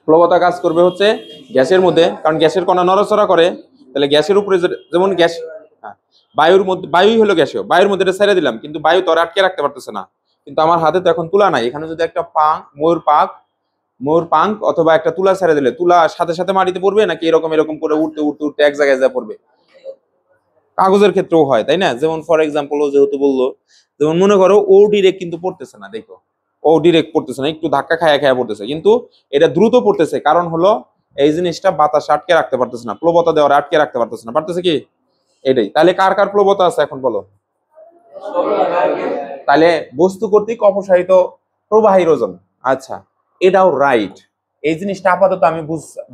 প্লবতা কাজ করবে হচ্ছে গ্যাসের মধ্যে, কারণ গ্যাসের কণা নড়াচড়া করে। তাহলে গ্যাসের উপরে যেমন গ্যাস, হ্যাঁ, বায়ুর মধ্যে, বায়ুই হলো গ্যাসীয়, বায়ুর মধ্যে এটা ছেড়ে দিলাম, কিন্তু বায়ু তো আর আটকে রাখতে পারতেছে না। কিন্তু আমার হাতে তো এখন তুলা নাই, এখানে যদি একটা ময়ূর পাঙ্ক অথবা একটা তুলা ছেড়ে দিলে, তুলা সাথে সাথে মাটিতে পড়বে নাকি এরকম এরকম করে উঠতে উঠতে উঠতে এক জায়গায় যা পড়বে? কাগজের ক্ষেত্রেও হয়, তাই না? যেমন ফর এক্সাম্পল ও যেহেতু বললো, যেমন মনে করো ও ডিরেক্ট কিন্তু পড়তেছে না, দেখো ও ডিরেক্ট পড়তেছে না, একটু ধাক্কা খায়া খায়া পড়তেছে, কিন্তু এটা দ্রুত পড়তেছে, কারণ হলো এই জিনিসটা বাতাস আটকে রাখতে পারতেছে না, প্লবতা দেওয়ার আটকে রাখতে পারতেছে না, পারতেছে কি? এটাই। তাহলে কার কার প্লবতা আছে এখন বলো? তাহলে বস্তু কর্তৃক অপসারিত প্রবাহীর ওজন। আচ্ছা, এটাও রাইট। এই জিনিসটা আপাতত আমি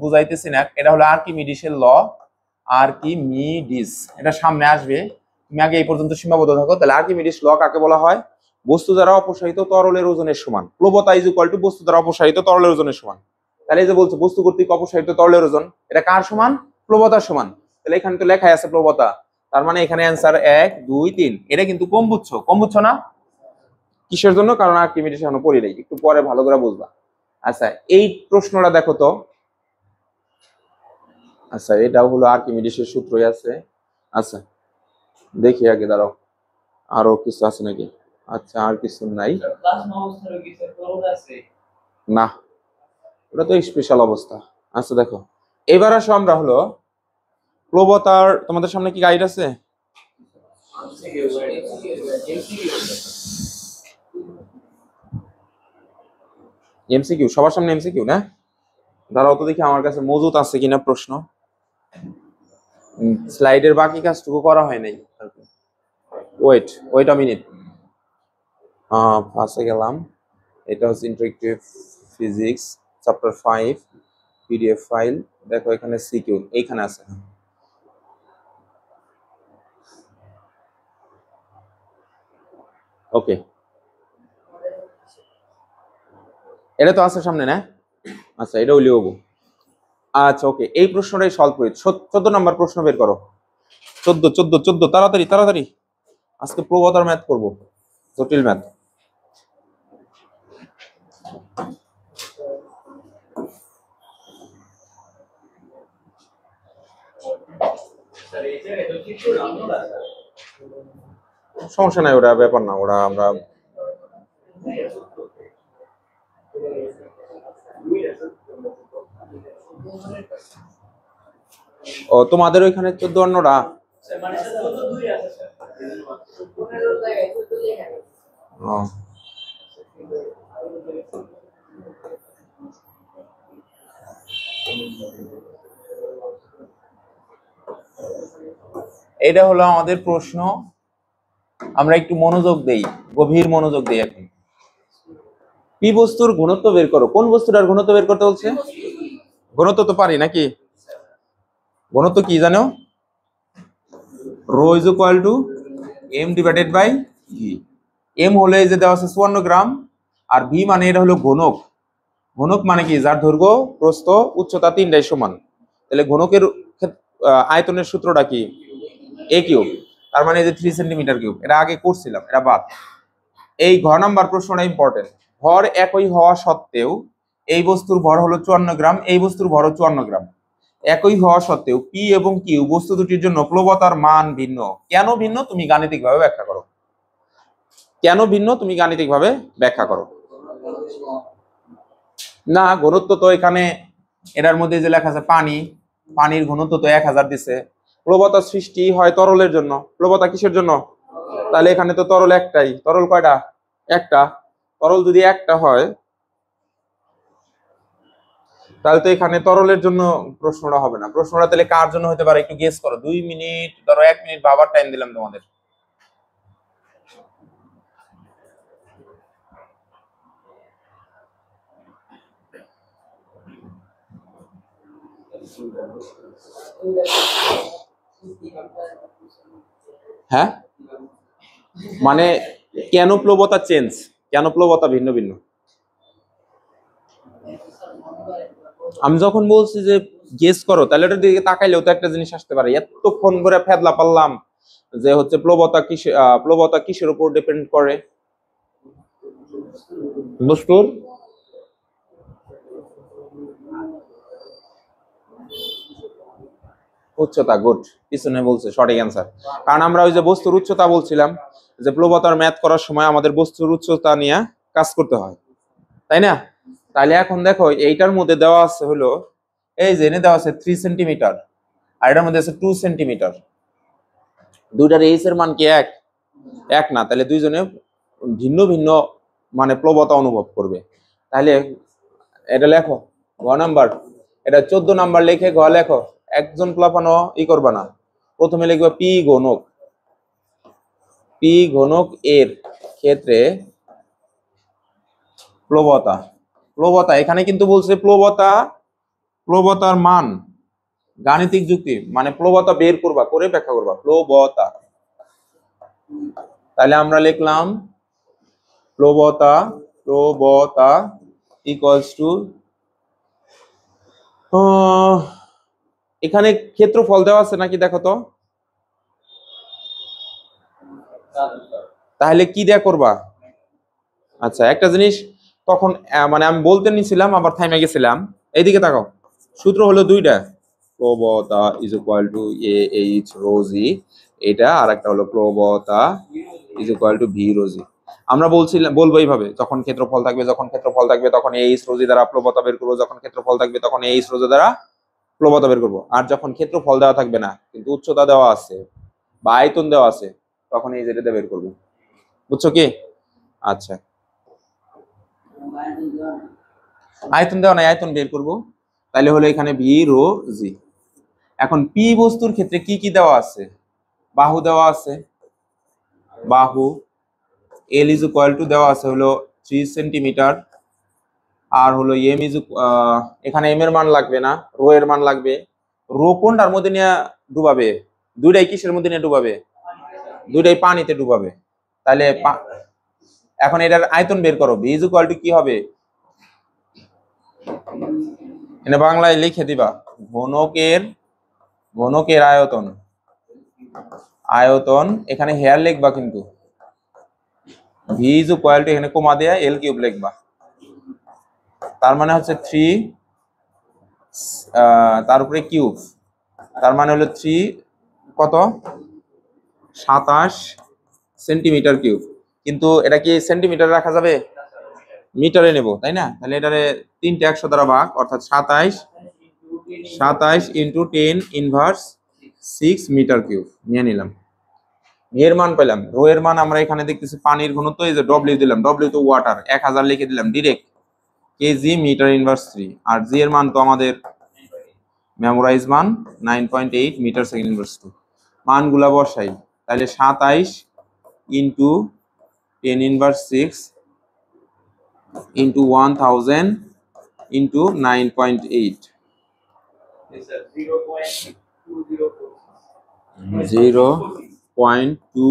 বুঝাইতেছি না, এটা হলো আর্কিমিডিসের ল, আর্কিমিডিস, এটা সামনে আসবে, তুমি আগে এই পর্যন্ত সীমাবদ্ধ থাকো। তাহলে আর্কিমিডিস ল কাকে বলা হয়? বস্তু দ্বারা অপসারিত তরলের ওজনের সমান, প্লবতা ইজ ইকুয়াল টু বস্তু দ্বারা অপসারিত তরলের ওজনের সমান। তাহলে এই যে বলছো বস্তু কর্তৃক অপসারিত তরলের ওজন, এটা কার সমান? প্লবতার সমান। তাহলে এখানে তো লেখাই আছে প্লবতা, তার মানে এখানে অ্যান্সার 1 2 3। এটা কিন্তু কম বুঝছো না? কিসের জন্য? কারণ আর্কিমিডিস এখনো পড়ি নাই, একটু পরে ভালো করে বুঝবা। আচ্ছা, এই প্রশ্নটা দেখো তো। আচ্ছা, এটাও হলো আর্কিমিডিসের সূত্রই আছে। আচ্ছা দেখি আগে, দাঁড়াও আরো কিছু আছে নাকি। আচ্ছা, আর কিছু নাই না, ওটা তো স্পেশাল অবস্থা। আচ্ছা দেখো, এবার আসো আমরা হলো প্লবতার, তোমাদের সামনে কি গাইড আছে? এমসিকিউ সবার সামনে, এমসিকিউ না? দাঁড়াও তো দেখি আমার কাছে মজুদ আছে কিনা প্রশ্ন। স্লাইডের বাকি কাজটুকু করা হয় নাই। Wait a minute. ফার্স্টে গেলাম, এটা হচ্ছে interactive physics chapter 5 PDF file. দেখো এখানে সিকিউ এইখানে আছে। ওকে, এটা তো আছে সামনে না? আচ্ছা, এটাও লিখবো। আচ্ছা ওকে, এই প্রশ্নটাই সলভ করি। 14 নম্বর প্রশ্ন বের করো। 14 তাড়াতাড়ি তাড়াতাড়ি, আজকে প্রবতার ম্যাথ করব, জটিল ম্যাথ। সমস্যা নাই, ওটা ব্যাপার না, ওরা আমরা ও তোমাদের ওইখানে 14 অন্যরা। এটা হলো আমাদের প্রশ্ন, আমরা একটু মনোযোগ দেই, গভীর মনোযোগ দেই। এখন পি বস্তুর ঘনত্ব বের করো। কোন বস্তুটার ঘনত্ব বের করতে বলছে? ঘনত্ব তো পারি নাকি? ঘনত্ব কি জানো? Rho is equal to M divided by V. M হলো এই যে দেওয়া আছে 54 গ্রাম, আর ভি মানে এটা হলো ঘনক। ঘনক মানে কি? যার দৈর্ঘ্য প্রস্থ উচ্চতা তিনটাই সমান। তাহলে ঘনকের আয়তনের সূত্রটা কি? এ কিউব। তার মানে এই যে 3 সেন্টিমিটার কিউব, এটা আগে করছিলাম, এটা বাদ। এই ঘ নাম্বার প্রশ্নটা ইম্পর্টেন্ট। ভর একই হওয়া সত্ত্বেও এই বস্তুর ভর হলো 54 গ্রাম, এই বস্তুর ভরও 54 গ্রাম। একই হওয়া সত্ত্বেও পি এবং কিউ বস্তু দুটির জন্য প্লবতার মান ভিন্ন। কেন ভিন্ন তুমি গাণিতিকভাবে ব্যাখ্যা করো। কেন ভিন্ন তুমি গাণিতিকভাবে ব্যাখ্যা করো। না, ঘনত্ব তো এখানে এটার মধ্যে যে লেখা আছে পানি, পানির ঘনত্ব তো 1000 দিছে। প্লবতা সৃষ্টি হয় তরলের জন্য, প্লবতা কিসের জন্য? তাহলে এখানে তো তরল একটাই, তরল কয়টা? একটা। তরল যদি একটা হয় তাহলে তো এখানে তরলের জন্য প্রশ্নটা হবে না। প্রশ্নটা তাহলে কার জন্য হতে পারে একটু গেস করো। 2 মিনিট, ধরো 1 মিনিট ভাবার টাইম দিলাম তোমাদের। হ্যাঁ, মানে কেন প্লবতা চেঞ্জ, কেন প্লবতা ভিন্ন ভিন্ন? আমি যখন বলছি যে গেস করো, তাহলে ওটার দিকে তাকাইলেও তো একটা জিনিস আসতে পারে। এতক্ষণ ধরে ফেদলা পারলাম যে হচ্ছে প্লবতা কিসে, প্লবতা কিসের উপর ডিপেন্ড করে? বস্তুর উচ্চতা। গুড, পিছনে বলছে সঠিক অ্যান্সার। কারণ আমরা ওই যে বস্তুর উচ্চতা বলছিলাম যে প্লবতার ম্যাথ করার সময় আমাদের বস্তুর উচ্চতা নিয়ে কাজ করতে হয়, তাই না? তাহলে এখন দেখো এইটার মধ্যে দেওয়া আছে হলো, এই যে এনে দেওয়া আছে 3 সেন্টিমিটার, আর এটার মধ্যে আছে 2 সেন্টিমিটার। দুইটার এইচ এর মান কি এক? এক না, তাহলে দুইজনে ভিন্ন ভিন্ন মানে প্লবতা অনুভব করবে। তাহলে এটা লেখো ঘ নাম্বার, এটা 14 নাম্বার লিখে ঘ লেখো। একজন প্লাফানো করবা না, প্রথমে লিখবা পি ঘনক, পি ঘনক এর ক্ষেত্রে প্লবতা। প্লবতা এখানে কিন্তু বলছে প্লবতা, প্লবতার মান গাণিতিক যুক্তি, মানে প্লবতা বের করবা, করে ব্যাখ্যা করবা প্লবতা। তাহলে আমরা লিখলাম প্লবতা, প্লবতা ইকুয়ালস টু, এখানে ক্ষেত্রফল দেওয়া আছে নাকি দেখো তো। তাহলে কি দেয়া করবা? আচ্ছা একটা জিনিস তখন মানে আমি বলতে নিছিলাম আবার থাইমে গেছিলাম। এইদিকে তাকাও, সূত্র হলো দুইটা, প্লবতা is equal to A H rho G, এটা আর একটা হলো প্লবতা is equal to V rho G. আমরা বলবো এইভাবে, যখন ক্ষেত্রফল থাকবে, যখন ক্ষেত্রফল থাকবে তখন এইচ রো জি দ্বারা প্লবতা বের করবো, যখন ক্ষেত্রফল থাকবে তখন এইচ রো জি দ্বারা প্লবতা বের করবো। আর যখন ক্ষেত্রফল দেওয়া থাকবে না কিন্তু উচ্চতা দেওয়া আছে বা আয়তন দেওয়া আছে তখন এই যেটা বের করবো। বুঝছো কি? আচ্ছা, আয়তন দেওয়া নাই, আয়তন বের করব। তাহলে হলো এখানে ভি রো জি। এখন পি বস্তুর ক্ষেত্রে কি কি দেওয়া আছে? বাহু দেওয়া আছে, বাহু এল ইজ ইকুয়াল টু দেওয়া আছে হলো 3 সেন্টিমিটার, আর হলো এম ইজ, এখানে এম এর মান লাগবে না, রো এর মান লাগবে। রো কোনটার মধ্যে নিয়ে ডুবাবে? দুইটাই কিসের মধ্যে নিয়ে ডুবাবে? দুইটাই পানিতে ডুবাবে। তাহলে এখন এটার আয়তন বের করো, ভি ইজ ইকুয়াল টু কি হবে? এনে বাংলায় লিখে দিবা ঘনকের, ঘনকের আয়তন, আয়তন এখানে হেয়ার লিখবা কিন্তু ভি ইজ ইকুয়াল টু, এখানে কমা দেয়া এল কিউব লিখবা। তার মানে হচ্ছে 3, তার উপরে কিউব, তার মানে হলো 3 কত 27 সেন্টিমিটার কিউব। কিন্তু এটা কি সেন্টিমিটার রাখা যাবে? মিটারে নেব, তাই না? তাহলে এটারে 3টে 100 দ্বারা ভাগ, অর্থাৎ 27 ইন্টু 10⁻6 মিটার কিউব নিয়ে নিলাম। এর মান পেলাম। রো এর মান আমরা এখানে দেখতেছি পানির ঘনত্ব, এই যে ডব্লিউ দিলাম, ডব্লিউ তো ওয়াটার, 1000 লিখে দিলাম ডিরেক্ট কেজি মিটার ইনভার্স 3। আর জি এর মান তো আমাদের মেমোরাইজ মান 9.8 মিটার সেকেন্ড ইনভার্স 2। মানগুলা বসাই, তাহলে 27 ইন্টু 10⁻6 ইন্টু 1000 ইন্টু 9.8, 0.2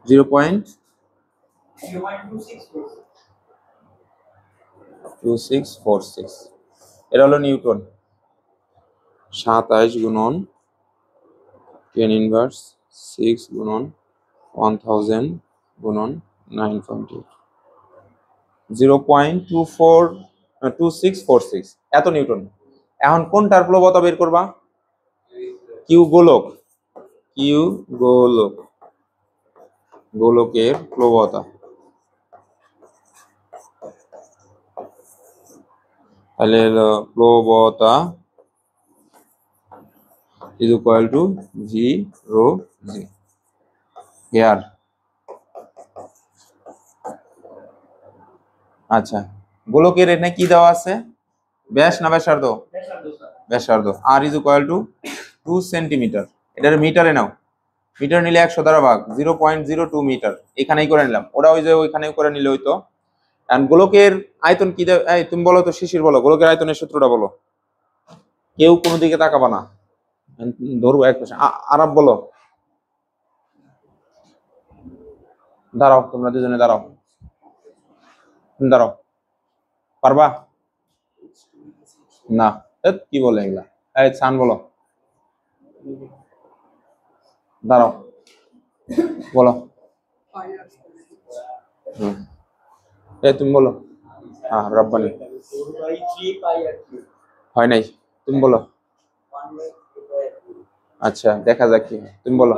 0.2646, এটা হলো নিউটন। 27 গুণন 10⁻6 গুণন 1000 গুণন 9.8, 0.2646 এত নিউটন। এখন কোনটার প্লবতা বের করবা? কিউ গোলক, কিউ গোলক। গোলকের প্রবণতা, তাহলে প্রবণতা is equal to v rho g here। আচ্ছা, গোলকের এখানে কি দেওয়া আছে? ব্যাস না ব্যাসার্ধ? ব্যাসার্ধ। r is equal to 2 centimetre. এটার মিটারে নাও, মিটার নিলে 100 দ্বারা ভাগ, 0.02 মিটার। এখানেই করে নিলাম, ওরা ওই যে ওইখানেই করে নিলে হইতো। এন্ড গোলকের আয়তন কি দেয়? এই তুমি বলো তো, শিশির বলো, গোলকের আয়তনের সূত্রটা বলো। কেউ কোনো দিকে তাকাবা না, ধরবো এক পাশে। আরব বলো। দাঁড়াও, তোমরা দুজনে দাঁড়াও, দাঁড়াও। পারবা না? কি বলে এগুলা? এই সান বলো, দাঁড়াও, বলো। এই তুমি বলো। হ্যাঁ, রব্বানি হয় নাই, তুমি বলো। আচ্ছা, দেখা যাক কি হয়, তুমি বলো।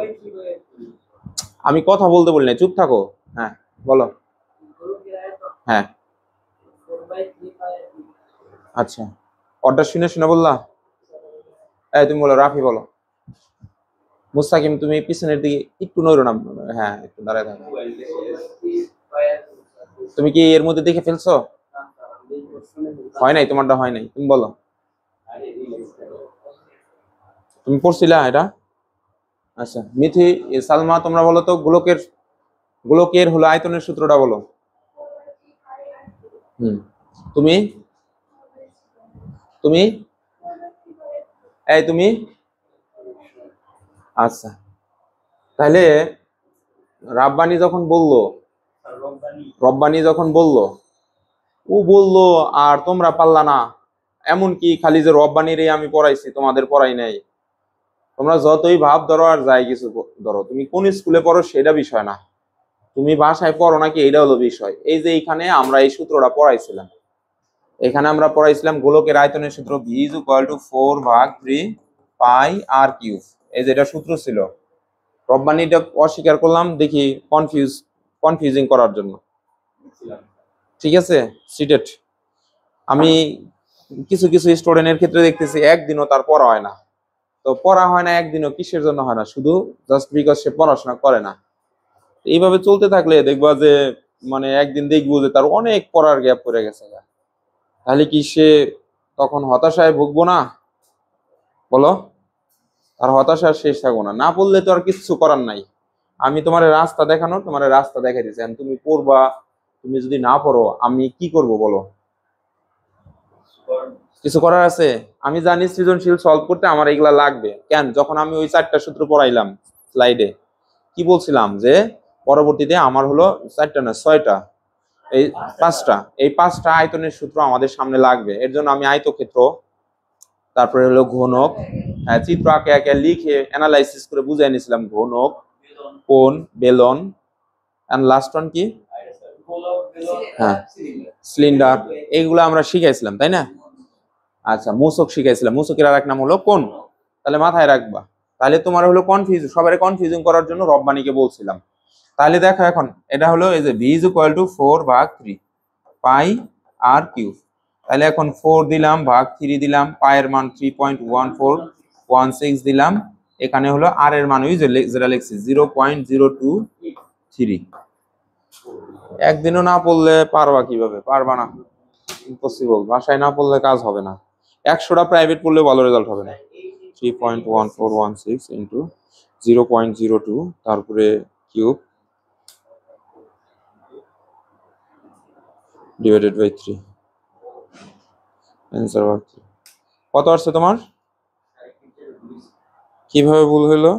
আমি কথা বলতে বলি না, চুপ থাকো। হ্যাঁ বলো। হ্যাঁ আচ্ছা, অর্ডার শুনে শুনে বললা। এই তুমি বলো, রাফি বলো। মুস্তাকিম তুমি পিছনের দিকে একটু নড়ো না। হ্যাঁ, একটু দাঁড়ায় থাকো। তুমি কি এর মধ্যে দেখে ফেলছো? হয় নাই, তোমারটা হয় নাই, তুমি বলো। তুমি পড়ছিলা এটা? আচ্ছা, মিথি, সালমা তোমরা বলো তো, গোলকের গোলকের হলো আয়তনের সূত্রটা বলো। তুমি তুমি এই তুমি। আচ্ছা, তাহলে রব্বানি যখন বললো, ও বললো আর তোমরা পারলা না। এমন কি খালি যে রব্বানিরই আমি পড়াইছি, তোমাদের পড়াই নাই। তোমরা যতই ভাব ধরো আর যাই কিছু ধরো, তুমি কোন স্কুলে পড়ো সেটা বিষয় না, তুমি বাসায় পড়ো নাকি এটা হলো বিষয়। এই যে এইখানে আমরা এই সূত্রটা পড়াইছিলাম, এখানে আমরা পড়াইছিলাম গোলকের আয়তনের সূত্র v is equal to 4/3 pi r cube. এই যেটা সূত্র ছিল, রব্বানিটা অস্বীকার করলাম দেখি কনফিউজিং করার জন্য। ঠিক আছে, সিটেড। আমি কিছু কিছু স্টুডেন্টের ক্ষেত্রে দেখতেছি একদিনও তার পড়া হয় না। তো পড়া হয় না একদিনও কিসের জন্য হয় না? শুধু জাস্ট বিকজ সে পড়াশোনা করে না। এইভাবে চলতে থাকলে দেখবা যে মানে একদিন দেখবো যে তার অনেক পড়ার গ্যাপ পড়ে গেছে। তাহলে কি সে তখন হতাশায় ভুগবো না? বলো, আর হতাশার শেষ থাকবো না। না পড়লে তো আর কিচ্ছু করার নাই। আমি তোমার রাস্তা দেখানো, তোমার রাস্তা দেখাই দিচ্ছি, তুমি পড়বা। তুমি যদি না পড়ো আমি কি করব বলো? কিছু করার আছে? আমি জানি সৃজনশীল সলভ করতে আমার এগুলা লাগবে। কেন? যখন আমি ওই 4টা সূত্র পড়াইলাম স্লাইডে, কি বলছিলাম যে পরবর্তীতে আমার হলো 4টা না 6টা, এই 5টা, এই 5টা আয়তনের সূত্র আমাদের সামনে লাগবে। এর জন্য আমি আয়তক্ষেত্র, তারপরে হলো ঘনক, চিত্র আঁকে আঁকে লিখে অ্যানালাইসিস করে বুঝাই নিয়েছিলাম। ঘনক, কোণ, বেলন, এন্ড লাস্ট ওয়ান কি? হ্যাঁ, সিলিন্ডার। এইগুলো আমরা শিখাইছিলাম, তাই না? আচ্ছা, মূসক শিখাইছিলাম, মূসকের আর এক নাম হলো কোণ। তাহলে মাথায় রাখবা। তাহলে তোমার হলো সবারে কনফিউজিং করার জন্য রব্বানিকে বলছিলাম। তাহলে দেখো এখন এটা হলো এই যে v is equal to 4/3 pi r cube. তাহলে এখন 4 দিলাম, ভাগ 3 দিলাম, পায়ের মান 3.1416 দিলাম। এখানে হলো r এর মান ওই যেটা লিখছি 0.023। একদিনও না পড়লে পারবা কিভাবে? পারবা না, ইম্পসিবল। বাসায় না পড়লে কাজ হবে না। 100টা প্রাইভেট পড়লে ভালো রেজাল্ট হবে না। 3.1416 ইন্টু 0.02 তারপরে কিউব ডিভাইডেড বাই 3। অ্যান্সার কত আসছে তোমার? কিভাবে ভুল হলো?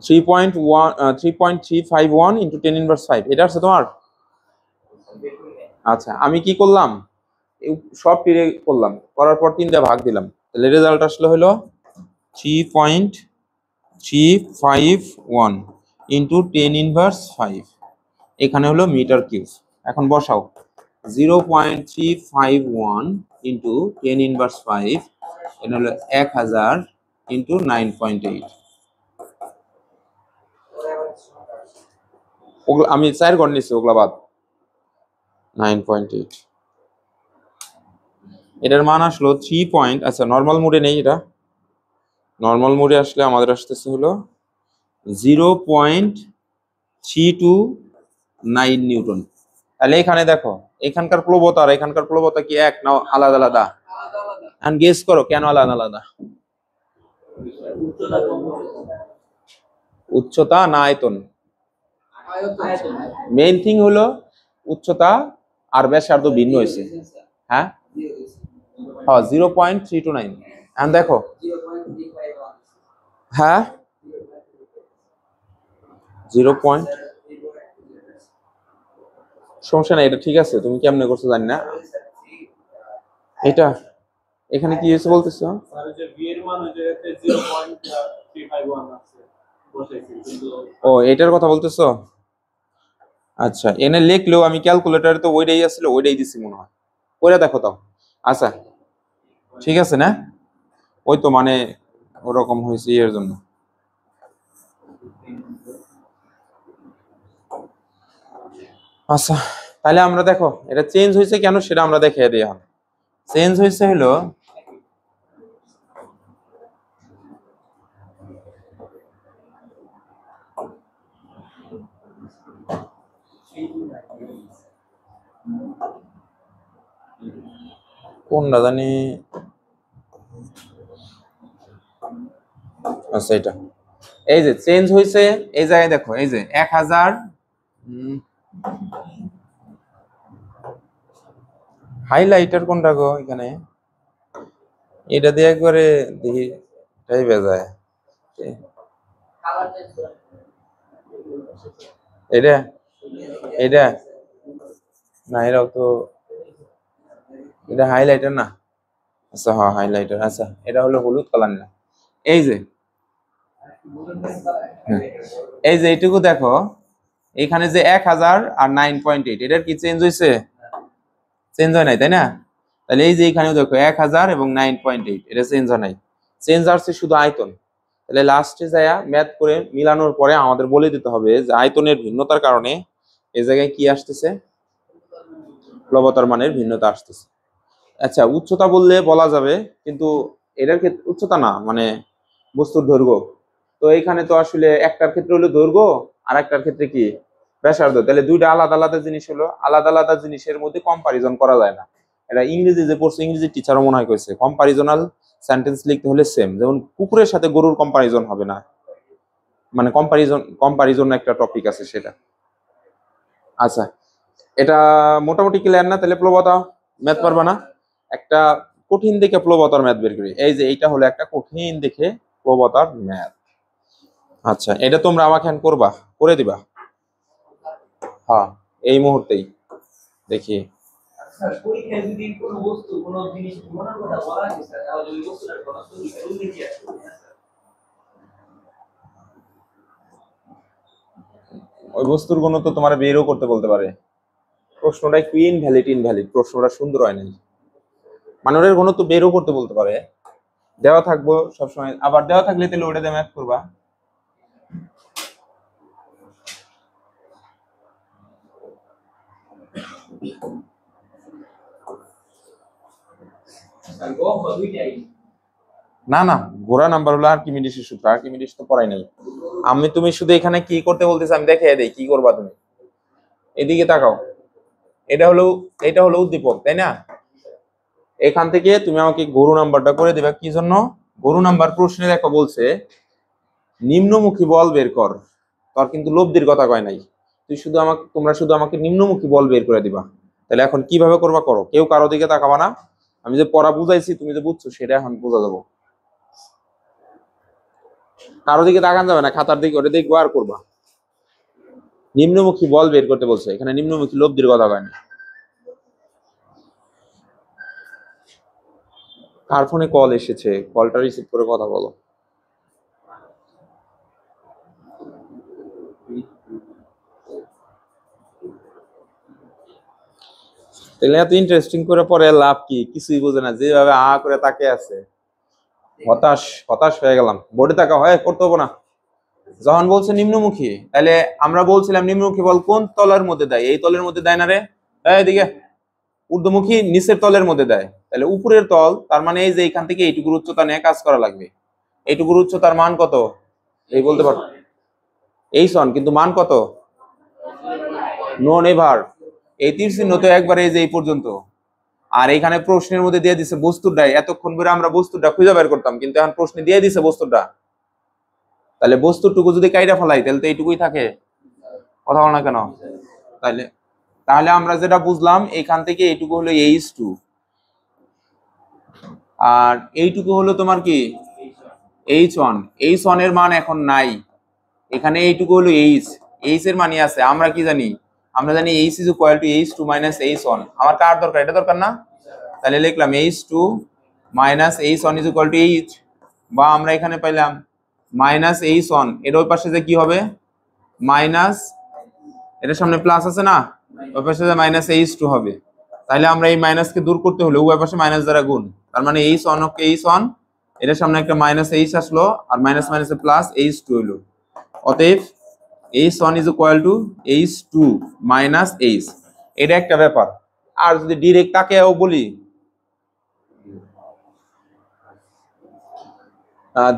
3.351 ইন্টু 10 ইনভার্স 5, এটা আসছে তোমার? আচ্ছা, আমি কি করলাম, সব টিরে করলাম, করার পর 3 দিয়ে ভাগ দিলাম। তাহলে রেজাল্ট আসলে হলো 3.351 ইন্টু 10 ইনভার্স 5। এখানে হলো মিটার কিউব। এখন বসাও 0.351 ইন্টু 10 ইনভার্স 5, এটা হলো 1000 ইন্টু 9.8। ওগুলো আমি 4 ঘর নিচ্ছি, ওগুলা বাদ। 9.8 এটার মান আসলো 3 পয়েন্ট। আচ্ছা নর্মাল মোডে নেই, এটা নর্মাল মোডে আসলে আমাদের আসতেছে হলো 0.329 নিউটন। তাহলে এখানে দেখো এখানকার প্লবতা আর এখানকার প্লবতা কি এক না আলাদা আলাদা? এখন গেস করো কেন আলাদা আলাদা? উচ্চতা না আয়তন? মেইন থিং হলো উচ্চতা আর ব্যাসার্ধ ভিন্ন হয়েছে। হ্যাঁ হ্যাঁ 0.329। এখন দেখো হ্যাঁ 0. সমস্যা নাই, এটা ঠিক আছে। তুমি কেমনে করছো জানি না। এটা এখানে কি হয়েছে বলতেছো? ও এটার কথা বলতেছো? আচ্ছা এনে লিখলেও আমি ক্যালকুলেটরে তো ওইটাই আসছিল, ওইটাই দিছি মনে হয়। ওইটা দেখো তাও। আচ্ছা ঠিক আছে না, ওই তো মানে ওরকম হয়েছে এর জন্য। আচ্ছা তাহলে আমরা দেখো এটা চেঞ্জ হয়েছে কেন সেটা আমরা দেখিয়ে দিই। এখন চেঞ্জ হয়েছে হলো কোনটা জানি, আচ্ছা এটা এই যে চেঞ্জ হয়েছে এই জায়গায় দেখো, এই যে 1000 হাইলাইটার কোনটা গো এখানে? এটা দিয়ে একবারে দেখি এটাই বেজায়। এটা এটা না, এটাও তো এটা হাইলাইটার না। আচ্ছা হ্যাঁ হাইলাইটার। আচ্ছা এটা হলো হলুদ কালার না। এই যে এই যে এইটুকু দেখো এখানে যে 1000 আর 9.8 এটার কি চেঞ্জ হয়েছে? চেঞ্জ হয় নাই তাই না? তাহলে এই যে এখানেও দেখো 1000 এবং 9.8 এটা চেঞ্জ হয় নাই, চেঞ্জ আসছে শুধু আয়তন। তাহলে লাস্টে যায় ম্যাথ করে মিলানোর পরে আমাদের বলে দিতে হবে যে আয়তনের ভিন্নতার কারণে এই জায়গায় কি আসতেছে? প্লবতার মানের ভিন্নতা আসতেছে। আচ্ছা উচ্চতা বললে বলা যাবে, কিন্তু এটার ক্ষেত্রে উচ্চতা না মানে বস্তুর দৈর্ঘ্য। তো এখানে তো আসলে একটার ক্ষেত্রে হলো দৈর্ঘ্য আর একটার ক্ষেত্রে কি ব্যাসার্ধ। তাহলে দুইটা আলাদা আলাদা জিনিস হলো, আলাদা আলাদা জিনিসের মধ্যে কম্পারিজন করা যায় না। এটা ইংরেজি যে পড়ছে, ইংরেজি টিচারও মনে হয় কইছে কম্পারিজনাল সেন্টেন্স লিখতে হলে সেম। যেমন কুকুরের সাথে গরুর কম্পারিজন হবে না, মানে কম্পারিজন একটা টপিক আছে সেটা। আচ্ছা এটা মোটামুটি ক্লিয়ার না? তাহলে প্লবতা ম্যাথ পারবা না? একটা কঠিন দেখে প্লবতার ম্যাথ বের করি। এই যে এইটা হলো একটা কঠিন দেখে প্রবতার ম্যাথ। আচ্ছা এটা তোমরা আমাকে এখন করবা, করে দিবা? হ্যাঁ এই মুহূর্তেই দেখি। ওই বস্তুর গুণ তো তোমার বেরও করতে বলতে পারে। প্রশ্নটা একটু ইনভ্যালিড প্রশ্নটা সুন্দর হয় নাই, মানে ওর ঘনত্ব বেরও করতে বলতে পারে। দেওয়া থাকবো সবসময়, আবার দেওয়া থাকলে তাহলে ওটা দিয়ে ম্যাথ করবা। না না ঘোড়া নাম্বার হলো আর্কিমিডিসের সূত্র, আর্কিমিডিস তো পড়াই নাই আমি। তুমি শুধু এখানে কি করতে বলতেছ আমি দেখে দেই কি করবা তুমি। এদিকে তাকাও, এটা হলো উদ্দীপক তাই না? এখান থেকে তুমি আমাকে গরু নাম্বারটা করে দিবা। কি জন্য? গরু নাম্বার প্রশ্নে দেখো বলছে নিম্নমুখী বল বের কর। তোর কিন্তু লব্ধির কথা কয় নাই, তোমরা শুধু আমাকে নিম্নমুখী বল বের করে দিবা। তাহলে এখন কিভাবে করবা করো, কেউ কারো দিকে তাকাবা না। আমি যে পড়া বুঝাইছি তুমি যে বুঝছো সেটা এখন বোঝা যাবো। কারো দিকে তাকান যাবে না, খাতার দিকে ওটা দেখবো আর করবা। নিম্নমুখী বল বের করতে বলছে, এখানে নিম্নমুখী লব্ধির কথা কয় না। কার ফোনে কল এসেছে? কলটা রিসিভ করে কথা বলো। তাহলে এত ইন্টারেস্টিং করে পরে লাভ কি? কিছুই বোঝে না, যেভাবে করে তাকে আছে। হতাশ হয়ে গেলাম। বোর্ডে তাকা হয় করতে হবো না। যখন বলছে নিম্নমুখী, তাহলে আমরা বলছিলাম নিম্নমুখী বল কোন তলের মধ্যে দেয়? এই তলের মধ্যে দেয় না রে, এদিকে ঊর্ধ্বমুখী নিচের তলের মধ্যে দেয়। তাহলে উপরের তল, তার মানে এই যে এখান থেকে এইটুকুর উচ্চতা নিয়ে কাজ করা লাগবে। এইটুকুর উচ্চতার মান কত এই বলতে পারো? এইচন, কিন্তু মান কত? No never. এই তীর চিহ্ন তো একবারে এই যে এই পর্যন্ত। আর এখানে প্রশ্নের মধ্যে দিয়ে দিছে বস্তুটাই, এতক্ষণ ধরে আমরা বস্তুটা খুঁজে বের করতাম, কিন্তু এখন প্রশ্নে দিয়ে দিছে বস্তুটা। তাহলে বস্তুটুকু যদি কাইরা ফেলাই তাহলে তো এইটুকুই থাকে, কথা বল না কেন? তাহলে তাহলে আমরা যেটা বুঝলাম এখান থেকে এইটুকু হলো H2, আর এইটুকু হলো তোমার কি H1। H1 এর মান এখন নাই, এখানে এইটুকু হলো H এর মানই আছে। আমরা কি জানি? আমরা জানি H is equal to H2 minus H1। আমার কার দরকার? এটা দরকার না? তাহলে লিখলাম H2 minus H1 is equal to H, বা আমরা এখানে পাইলাম মাইনাস H1, এর ওই পাশে যে কি হবে মাইনাস, এটার সামনে প্লাস আছে না, ওই পাশে যে মাইনাস H2 হবে। তাহলে আমরা এই মাইনাসকে দূর করতে হলে উভয় পাশে মাইনাস দ্বারা গুণ, তার মানে H1 ওকে H1, এটার সামনে একটা মাইনাস H আসলো, আর মাইনাস মাইনাসে প্লাস H2 হলো। অতএব H1 is equal to H2 minus H। এটা একটা ব্যাপার। আর যদি ডিরেক্ট তাকেও বলি,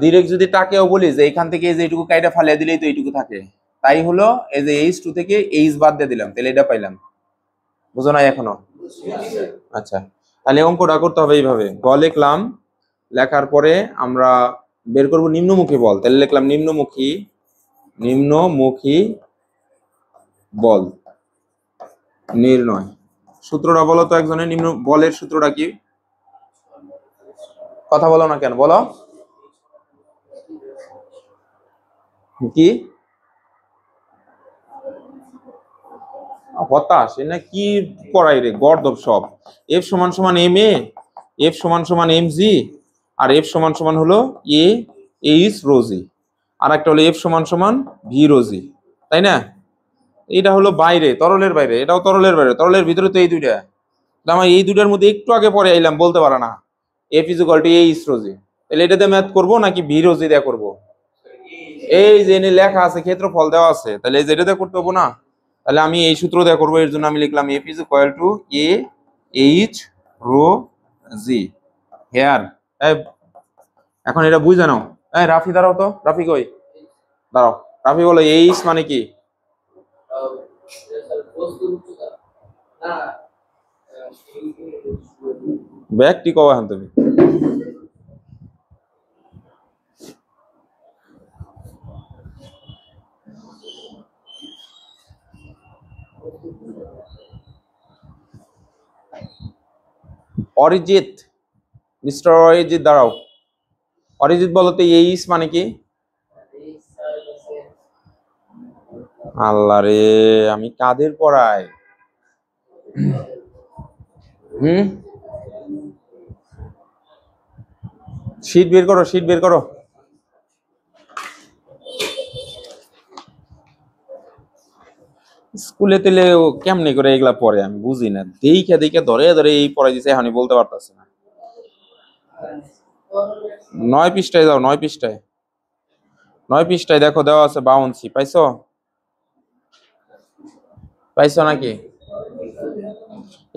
ডিরেক্ট যদি তাকেও বলি যে এখান থেকে এই যে এইটুকু কাইটা ফালিয়ে দিলেই তো এইটুকু থাকে, তাই হলো এই যে H2 থেকে H বাদ দিয়ে দিলাম, তাহলে এটা পাইলাম। বুঝো নাই এখনো? আচ্ছা, তাহলে অঙ্কটা করতে হবে এইভাবে। গ লিখলাম, লেখার পরে আমরা বের করব নিম্নমুখী বল। তাহলে লিখলাম নিম্নমুখী বল নির্ণয়। সূত্রটা বলো তো একজনের, নিম্ন বলের সূত্রটা কি? কথা বলো না কেন, বলো কি? হতাশ না কি পড়াই রে, গর্দব সব। এফ সমান সমান এম এ, এফ সমান সমান এম জি, আর এফ সমান সমান হলো এ এইচ রোজি, আর একটা হলো এফ সমান সমান ভি রোজি, তাই না? এটা হলো বাইরে, তরলের বাইরে, এটাও তরলের বাইরে, তরলের ভিতরে তো এই দুইটা। আমার এই দুইটার মধ্যে একটু আগে পরে আইলাম, বলতে পারে না F is equal to H rho G. তাহলে এটাতে ম্যাথ করবো নাকি ভি রোজি দিয়ে করবো? এই যে এনে লেখা আছে ক্ষেত্রফল দেওয়া আছে, তাহলে এই যে এটা দিয়ে করতে হবো না? তাহলে আমি এই সূত্র দিয়ে করবো, এর জন্য আমি লিখলাম F is equal to A H rho G here. এখন এটা বুঝে নাও। রাফি দাঁড়াও তো, রাফি কই? দাঁড়াও, রাফি বলো এইচ মানে কি? ব্যাগটি কবে আনতে হবে? অরিজিৎ, মিস্টার অরিজিৎ দাঁড়াও। অরিজিৎ বলো তো এইচ মানে কি? আল্লাহ রে, আমি কাদের পড়াই? শীট বের করো, শীট বের করো। স্কুলে তেলে কেমনে করে এগুলা পড়ে আমি বুঝি না, দেখে দেখে ধরে ধরে এই পড়াই দিছে, এখনই বলতে পারতাছি না। 9 পৃষ্ঠায় যাও, 9 পৃষ্ঠায়, 9 পৃষ্ঠায় দেখো দেওয়া আছে 52 সি। পাইছো? পাইছো নাকি?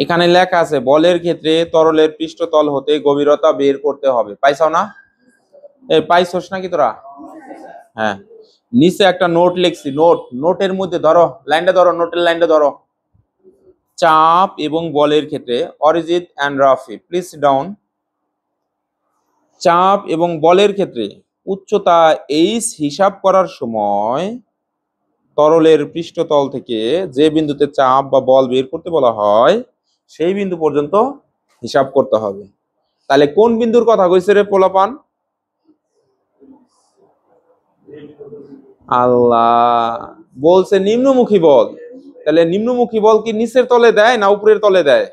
এখানে লেখা আছে বলের ক্ষেত্রে তরলের পৃষ্ঠতল হতে গভীরতা বের করতে হবে। পাইছো না? এই পাইছোস নাকি তোরা? হ্যাঁ, নিচে একটা নোট লিখছি, নোটের মধ্যে ধরো, লাইনটা ধরো, নোটের লাইনটা ধরো। চাপ এবং বলের ক্ষেত্রে, Arijit and Rafi please down. চাপ এবং বলের ক্ষেত্রে উচ্চতা এইচ হিসাব করার সময় তরলের পৃষ্ঠতল থেকে যে বিন্দুতে চাপ বা বল বের করতে বলা হয় সেই বিন্দু পর্যন্ত হিসাব করতে হবে। তাহলে কোন বিন্দুর কথা কইছে রে পোলাপান? আল্লাহ, বলছে নিম্নমুখী বল। তাহলে নিম্নমুখী বল কি নিচের তলে দেয় না উপরের তলে দেয়?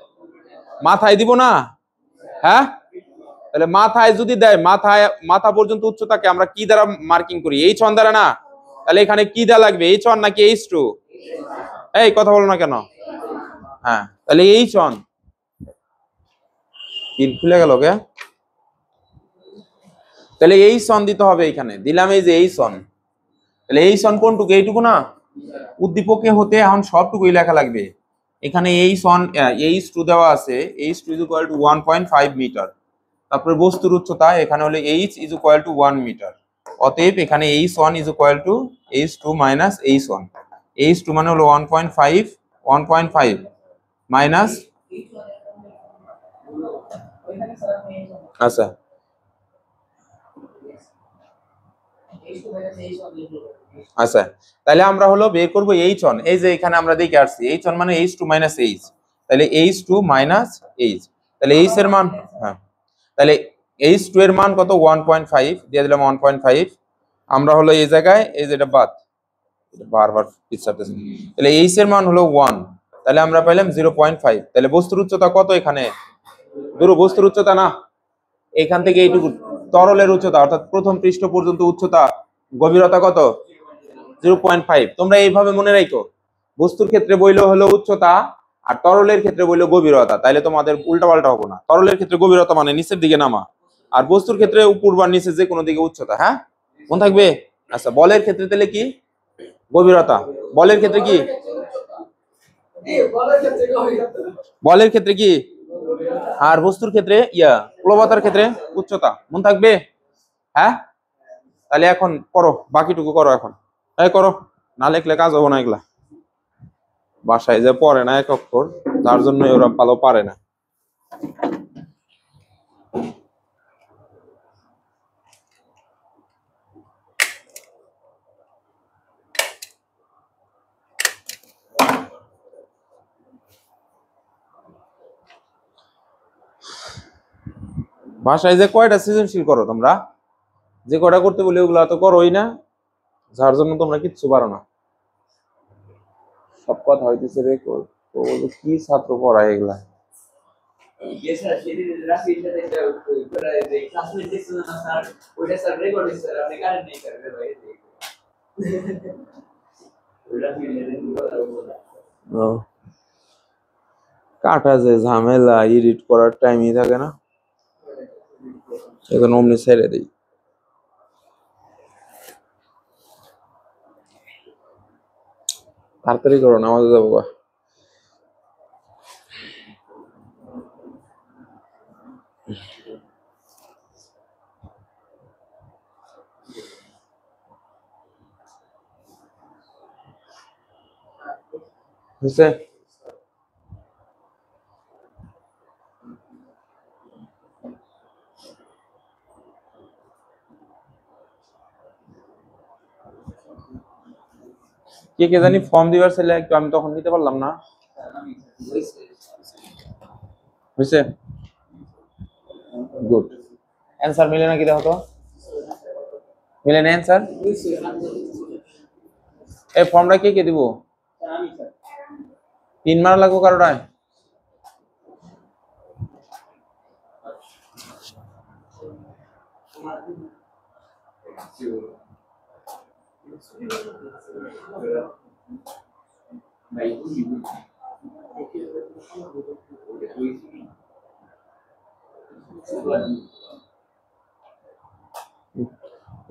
মাথায় দিব না? হ্যাঁ, তাহলে মাথায় যদি দেয়, মাথা পর্যন্ত উচ্চতাকে আমরা কি দ্বারা মার্কিং করি? H1 দ্বারা না? তাহলে এখানে কি দেওয়া লাগবে, H1 নাকি H2? এই কথা বলো না কেন? হ্যাঁ, তাহলে H1 তিন খুলে গেল কে? তাহলে H1 দিতে হবে, এখানে দিলাম এই যে H1। তাহলে এইচ ওয়ান কোনটুকু, এইটুকু না? উদ্দীপকে হতে এখন সবটুকুই লেখা লাগবে। এখানে এইচ ওয়ান এইচ টু দেওয়া আছে, H two is equal to 1.5 metre. তারপরে বস্তুর উচ্চতা এখানে হলো H is equal to 1 metre. অতএব এখানে H one is equal to H two minus H one. H two মানে হলো 1.5 মাইনাস, আচ্ছা আচ্ছা, তাহলে আমরা হলো বের করবো এইচ ওয়ান। এই যে এখানে আমরা দেখে আসছি এইচ ওয়ান মানে এইচ টু মাইনাস এইচ, তাহলে এইচ টু মাইনাস এইচ, তাহলে এইচ এর মান, হ্যাঁ তাহলে এইচ টু এর মান কত? 1.5 দিয়ে দিলাম 1.5। আমরা হলো এই জায়গায় এই যেটা বাদ, বারবার পিছাতেছে, তাহলে এইচ এর মান হলো 1, তাহলে আমরা পাইলাম 0.5। তাহলে বস্তুর উচ্চতা কত এখানে? ধরো বস্তুর উচ্চতা না, এখান থেকে এইটুকু তরলের উচ্চতা অর্থাৎ প্রথম পৃষ্ঠ পর্যন্ত উচ্চতা গভীরতা কত? 0.5। তোমরা এইভাবে মনে রাখো, বস্তুর ক্ষেত্রে বইলো হলো উচ্চতা আর তরলের ক্ষেত্রে বইলো গভীরতা, তাইলে তোমাদের উল্টাপাল্টা হবো না। তরলের ক্ষেত্রে গভীরতা মানে নিচের দিকে নামা, আর বস্তুর ক্ষেত্রে উপর বা নিচে যে কোনো দিকে উচ্চতা, হ্যাঁ মনে থাকবে। আচ্ছা, বলের ক্ষেত্রে তাহলে কি? গভীরতা। বলের ক্ষেত্রে কি? বলের ক্ষেত্রে কি? আর বস্তুর ক্ষেত্রে প্লবতার ক্ষেত্রে উচ্চতা, মনে থাকবে? হ্যাঁ, তাহলে এখন করো, বাকিটুকু করো এখন। এই করো, না লিখলে কাজ হবো না এগুলা। বাসায় যে পড়ে না এক অক্ষর, তার জন্য ওরা ভালো পারে না। বাসায় যে কয়টা সৃজনশীল করো তোমরা, যে কয়টা করতে বলি ওগুলা তো করোই না, যার জন্য তোমরা কিচ্ছু পারো না। সব কথা হইতেছে রে, কি ছাত্র পড়ায় এগুলা। কাটা যে ঝামেলা, এডিট করার টাইমই থাকে না, এখন অমনি ছেড়ে দিই। তাড়াতাড়ি করো, নামাজে যাবো। বুঝছে? কে কে জানি ফর্ম দিবার ছেলে, একটু আমি তখন নিতে পারলাম না। বুঝছে? গুড। অ্যান্সার মিলে নাকি দেখো তো, মিলে না অ্যান্সার? এই ফর্মটা কে কে দিব? 3 মারা লাগবো কারোটায়?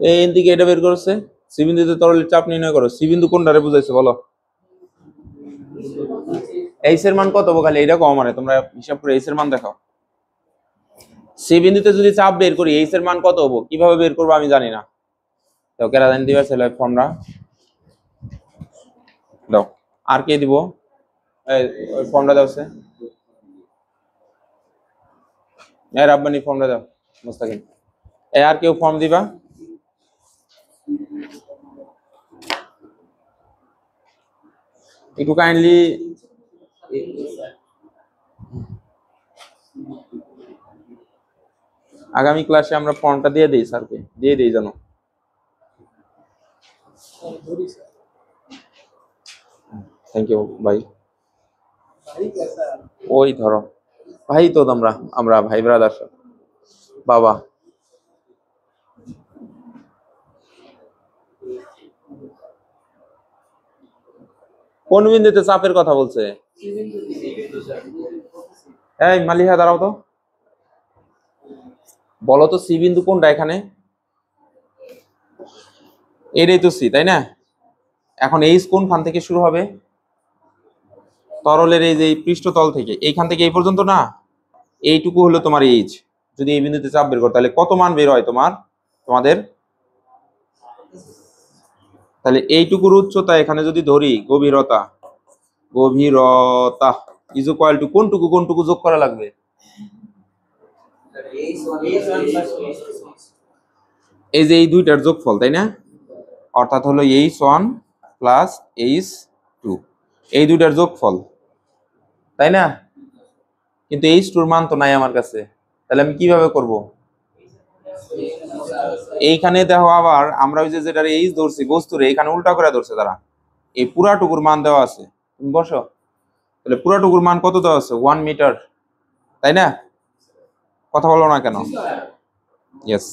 এই দিকে এটা বের করছে, সি বিন্দুতে তরলের চাপ নির্ণয় করো। সি বিন্দু কোনটারে বুঝাইছে বলো? এইচ এর মান কত হবো, খালি এইটা কম, মানে তোমরা হিসাব করে এইচ এর মান দেখাও। সি বিন্দুতে যদি চাপ বের করি এইচ এর মান কত হবো, কিভাবে বের করবো আমি জানি না। তো কেরা জানি দিবার ছেলে ফর্মটা দাও। আর কে দিব? এই ফর্মটা দাও সে, এই রাব্বানি ফর্মটা দাও। মুস্তাকিম, এই আর কেউ ফর্ম দিবা? একটু কাইন্ডলি আগামী ক্লাসে আমরা ফর্মটা দিয়ে দিই স্যারকে, দিয়ে দিই জানো। থ্যাংক ইউ ভাই। ওই ধরো ভাই, তো তোমরা আমরা ভাই ব্রাদার বাবা। কোন বিন্দুতে চাপের কথা বলছে? এই মালিহা দাঁড়াও তো, বলো তো সি বিন্দু কোনটা এখানে? এটাই তো সি, তাই না? এখন এইচ কোনখান থেকে শুরু হবে? তরলের এই যে পৃষ্ঠতল থেকে, এইখান থেকে এই পর্যন্ত না, এইটুকু হলো তোমার এইচ। যদি এই বিন্দুতে চাপ বের করো তাহলে কত মান বের হয় তোমাদের? তাহলে এইটুকুর উচ্চতা এখানে যদি ধরি গভীরতা ইজ ইকুয়াল টু কোনটুকু যোগ করা লাগবে? এই যে এই দুইটার যোগফল, তাই না? অর্থাৎ হলো h1 প্লাস h2, এই দুইটার যোগফল, তাই না? কিন্তু h2 এর মান তো নাই আমার কাছে, তাহলে আমি কিভাবে করব? এইখানে দেখো আবার আমরা ওই যে যেটা এইচ ধরছি বস্তুরে, এখানে উল্টা করে ধরছে তারা। এই পুরাটুকুর মান দেওয়া আছে, তুমি বসো। তাহলে পুরাটুকুর মান কত দেওয়া আছে? 1 মিটার, তাই না? কথা বলো না কেন? ইয়েস।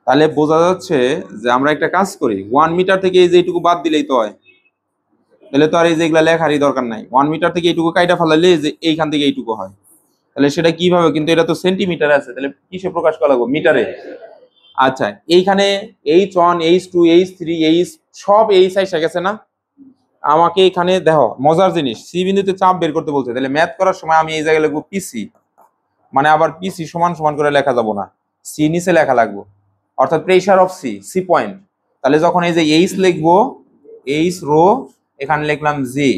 তাহলে বোঝা যাচ্ছে যে আমরা একটা কাজ করি, 1 মিটার থেকে এই যে এইটুকু বাদ দিলেই তো হয়। তাহলে তো আর এই যে এগুলা লেখারই দরকার নাই, 1 মিটার থেকে এইটুকু কাইটা ফেলালে যে এইখান থেকে এইটুকু হয়। তাহলে সেটা কিভাবে? কিন্তু এটা তো সেন্টিমিটার আছে, তাহলে কিসে প্রকাশ করা লাগবে? মিটারে। আচ্ছা, এইখানে h1 h2 h3 h সব এইচ আইসা গেছে না? আমাকে এখানে দেখো মজার জিনিস, সি বিন্দুতে চাপ বের করতে বলছে, তাহলে ম্যাথ করার সময় আমি এই জায়গায় লিখবো পিসি, মানে আবার পিসি সমান সমান করে লেখা যাব না, সি নিচে লেখা লাগবে, অর্থাৎ প্রেসার অফ সি পয়েন্ট। তাহলে যখন এই যে এইচ লিখবো, এইচ রো, এখানে লিখলাম জি,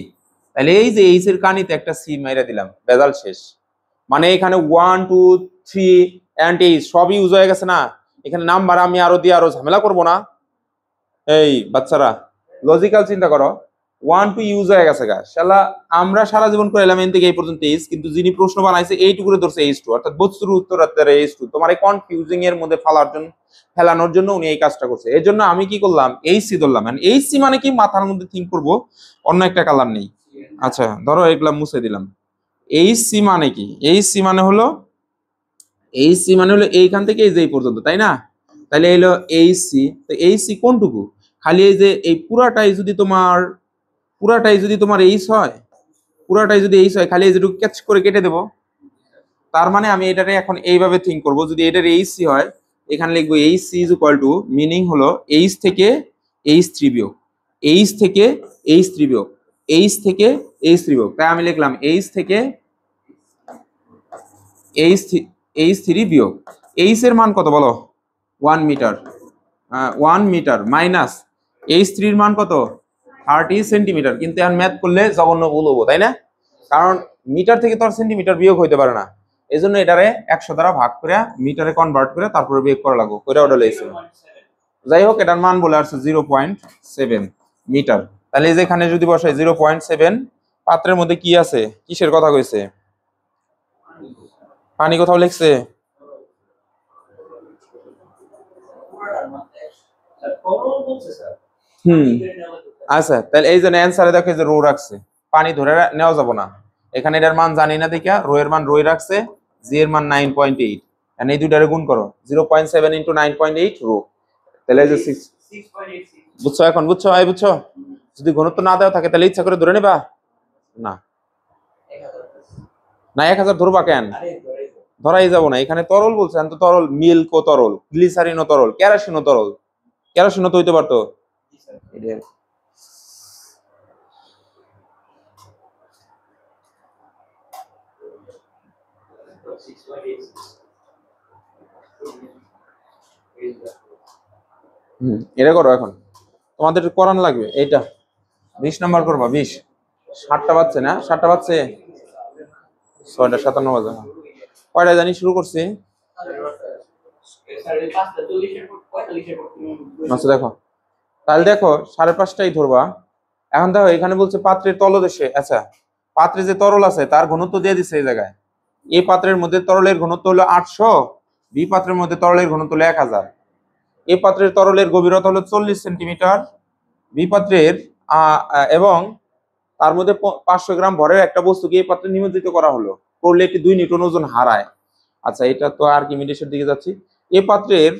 তাহলে এই যে এইচ এর কানিতে একটা সি মাইরা দিলাম, বেজাল শেষ। মানে এখানে 1 2 3 এন্ড এইচ সবই ইউজ হয়ে গেছে না? এখানে নাম্বার আমি আরো দিয়ে আরো ঝামেলা করব না। এই বাচ্চারা লজিক্যাল চিন্তা করো, 1 2 ইউজ হয়ে গেছে গা শালা, আমরা সারা জীবন করে এলাম এন থেকে এই পর্যন্ত এইচ, কিন্তু যিনি প্রশ্ন বানাইছে এইটুকু করে ধরছে এইচ টু, অর্থাৎ বস্তুর উত্তর এইচ টু। তোমার এই কনফিউজিং এর মধ্যে ফেলানোর জন্য উনি এই কাজটা করছে। এর জন্য আমি কি করলাম? এইচ সি ধরলাম। এইচ সি মানে কি? মাথার মধ্যে থিঙ্ক করবো, অন্য একটা কালার নেই। আচ্ছা ধরো এগুলা মুছে দিলাম। এইচ সি মানে কি? এইচ সি মানে হলো এইখান থেকে এই যে এই পর্যন্ত, তাই না? তাহলে এলো এইচ সি। তো এইচ সি কোনটুকু? খালি এই যে এই পুরাটাই যদি তোমার এইচ হয়, খালি এই যেটুকু ক্যাচ করে কেটে দেবো। তার মানে আমি এটারে এখন এইভাবে থিঙ্ক করবো, যদি এটার এইচ সি হয়, এখানে লিখবো H C is equal to, meaning হলো এইচ থেকে এইচ থ্রি বিয়োগ, এইচ থেকে এইচ থ্রি বিয়োগ, এইচ থেকে এইচ থ্রি বিয়োগ। তাই আমি লিখলাম এইচ থেকে এইচ থ্রি বিয়োগ। এইচ এর মান কত বলো? 1 মিটার। 1 মিটার মাইনাস এইচ থ্রির মান কত? 30 সেন্টিমিটার। কিন্তু এখন ম্যাথ করলে জঘন্য ভুল হবো, তাই না? কারণ মিটার থেকে তো আর সেন্টিমিটার বিয়োগ হইতে পারে না, এই জন্য এটারে 100 দ্বারা ভাগ করে মিটারে কনভার্ট করে তারপরে বিয়োগ করা লাগবে, করে ওটা লেগেছে। যাই হোক, এটার মান বলে আসছে 0.7 মিটার। তাহলে যেখানে যদি বসাই 0.7, পাত্রের মধ্যে কি আছে? কিসের কথা কইছে? পানি কোথাও লিখছে? আচ্ছা, তাহলে এই জন্য অ্যান্সারে দেখো যে রো রাখছে, পানি ধরে নেওয়া যাব না। এখানে এটার মান জানি না দেখা রো এর মান রোই রাখছে, জি এর মান 9.8, এন্ড এই দুইটারে গুণ করো, 0.7 ইনটু 9.8 রো, তাহলে এই যে 6। বুঝছো? এখন বুঝছো? বুঝছো? যদি ঘনত্ব না দেওয়া থাকে তাহলে ইচ্ছা করে ধরে নেবা না? না 1000 ধরবা কেন? ধরাই যাব না, এখানে তরল বলছে, তো তরল মিল্ক ও তরল, গ্লিসারিন ও তরল, কেরোসিন ও তরল, কেরোসিন তো হইতে পারতো। এটা করো, এখন তোমাদের করান লাগবে এটা 20 নাম্বার করবা। 20 7টা বাজছে না? 7টা বাজছে, 6টা 57 বাজে। কয়টা জানি শুরু করছি? আচ্ছা দেখো, তাহলে দেখো 5:30টাই ধরবা। এখন দেখো এখানে বলছে পাত্রের তলদেশে, আচ্ছা পাত্রে যে তরল আছে তার ঘনত্ব দিয়ে দিচ্ছে এই জায়গায়। এই পাত্রের মধ্যে তরলের ঘনত্ব হলো 800, বি পাত্রের মধ্যে তরলের ঘনত্ব হলো 1000। এই পাত্রের তরলের গভীরতা হলো 40 সেন্টিমিটার, বি পাত্রের এবং তার মধ্যে 500 গ্রাম ভরের একটা বস্তুকে এই পাত্রে নিমজ্জিত করা হলো, করলে এটি 2 নিউটন ওজন হারায়। আচ্ছা এটা তো আর্কিমিডিসের দিকে যাচ্ছি। এই পাত্রের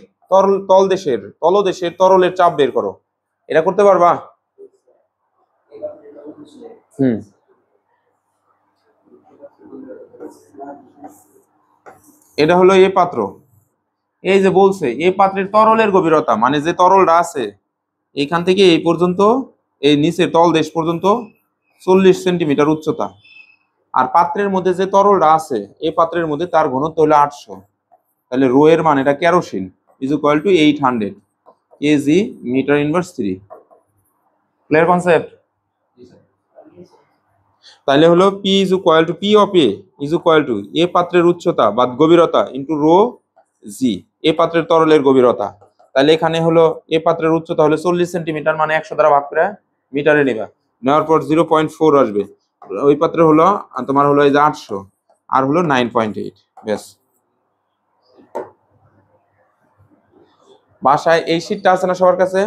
তলদেশের তরলের চাপ বের করো, এটা করতে পারবা? এটা হলো এই পাত্র, এই যে বলছে এই পাত্রের তরলের গভীরতা, মানে যে তরলটা আছে এখান থেকে এই পর্যন্ত এই নিচের তলদেশ পর্যন্ত 40 সেন্টিমিটার উচ্চতা। আর পাত্রের মধ্যে যে তরলটা আছে এই পাত্রের মধ্যে তার ঘনত্ব হলো 800। তাহলে রো এর মান এটা kerosene is equal to 800 KG metre inverse 3। Clear concept? তাহলে হলো P is equal to P of A is equal to A পাত্রের উচ্চতা বা গভীরতা ইন্টু রো জি এ পাত্রের তরলের গভীরতা। তাহলে এখানে হলো এ পাত্রের উচ্চতা হলো 40 সেন্টিমিটার, মানে 100 দ্বারা ভাগ করে মিটারে নেবা, নেওয়ার পর 0.4 আসবে। ওই পাত্রে হলো তোমার হলো এই যে 800 আর হলো 9.8। ব্যাস। বাসায় এই শীটটা আছে না সবার কাছে?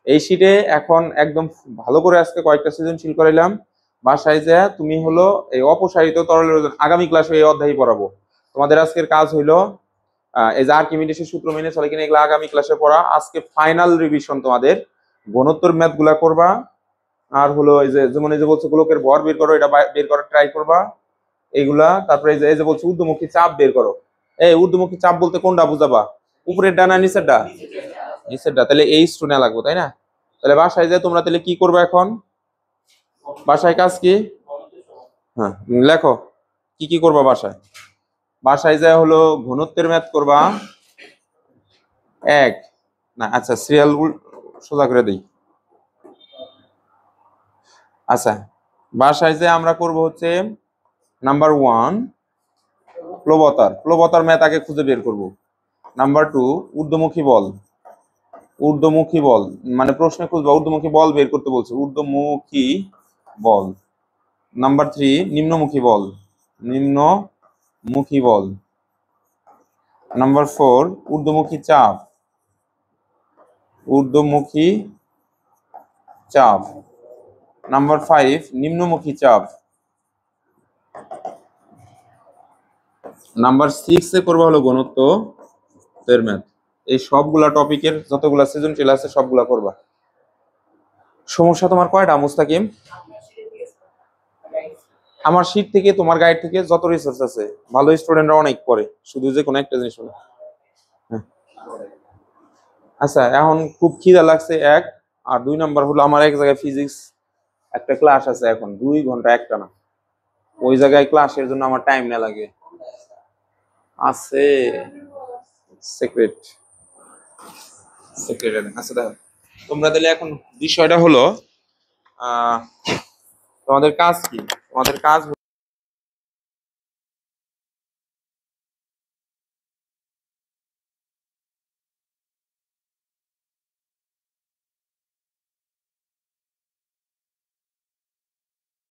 এই শীটে এখন একদম ভালো করে আজকে কয়েকটা সৃজনশীল করাইলাম। বাসায় যা তুমি হলো এই অপসারিত তরলের ওজন, আগামী ক্লাসে এই অধ্যায় পড়াবো। তোমাদের আজকের কাজ হইলো এই যে আর্কিমিডিসের সূত্র মেনে চলে কিনা এগুলো আগামী ক্লাসে পড়া। আজকে ফাইনাল রিভিশন তোমাদের ঘনত্বর ম্যাথ গুলা করবা, আর হলো এই যে যেমন এই যে বলছে গোলকের ভর বের করো, এটা বের করার ট্রাই করবা এইগুলা। তারপরে এই যে বলছে ঊর্ধ্বমুখী চাপ বের করো। এই ঊর্ধ্বমুখী চাপ বলতে কোনটা বুঝাবা? উপরের ডানা নিচেরটা? নিচেরটা। তাহলে এই স্টোনে লাগবে, তাই না? তাহলে বাসায় যে তোমরা তাহলে কি করবে এখন? বাসায় কাজ কি? হ্যাঁ লেখো কি কি করবা বাসায়। বাসায় যা হলো ঘনত্বের ম্যাথ করবা এক না, আচ্ছা সিরিয়াল সোজা করে দিই। আচ্ছা বাসায় যে আমরা করব হচ্ছে নাম্বার 1 প্লবতার ম্যাথ আগে খুঁজে বের করব। নাম্বার 2 ঊর্ধ্বমুখী বল, ঊর্ধ্বমুখী বল মানে প্রশ্নে খুঁজবা ঊর্ধ্বমুখী বল বের করতে বলছে, ঊর্ধ্বমুখী বল। নাম্বার 3 নিম্নমুখী বল, নিম্নমুখী বল। নাম্বার 4 ঊর্ধ্বমুখী চাপ, ঊর্ধ্বমুখী চাপ। নাম্বার 5 নিম্নমুখী চাপ। নাম্বার 6 এ করবো হলো ঘনত্ব এর ম্যাথ। এই সবগুলা টপিকের যতগুলা সৃজনশীল আছে সবগুলা করবা। সমস্যা তোমার কয়টা মুস্তাকিম? আমার শীট থেকে তোমার গাইড থেকে যত রিসোর্স আছে, ভালো স্টুডেন্টরা অনেক পড়ে, শুধু যে কোনো একটা জিনিস হলো। আচ্ছা এখন খুব খিদা লাগছে এক, আর 2 নাম্বার হলো আমার এক জায়গায় ফিজিক্স একটা ক্লাস আছে এখন 2 ঘন্টা একটা না, ওই জায়গায় ক্লাসের জন্য আমার টাইম না লাগে আছে সিক্রেট সিক্রেট। আচ্ছা দেখো তোমরা তাহলে এখন বিষয়টা হলো তোমাদের কাজ কি? তোমাদের কাজ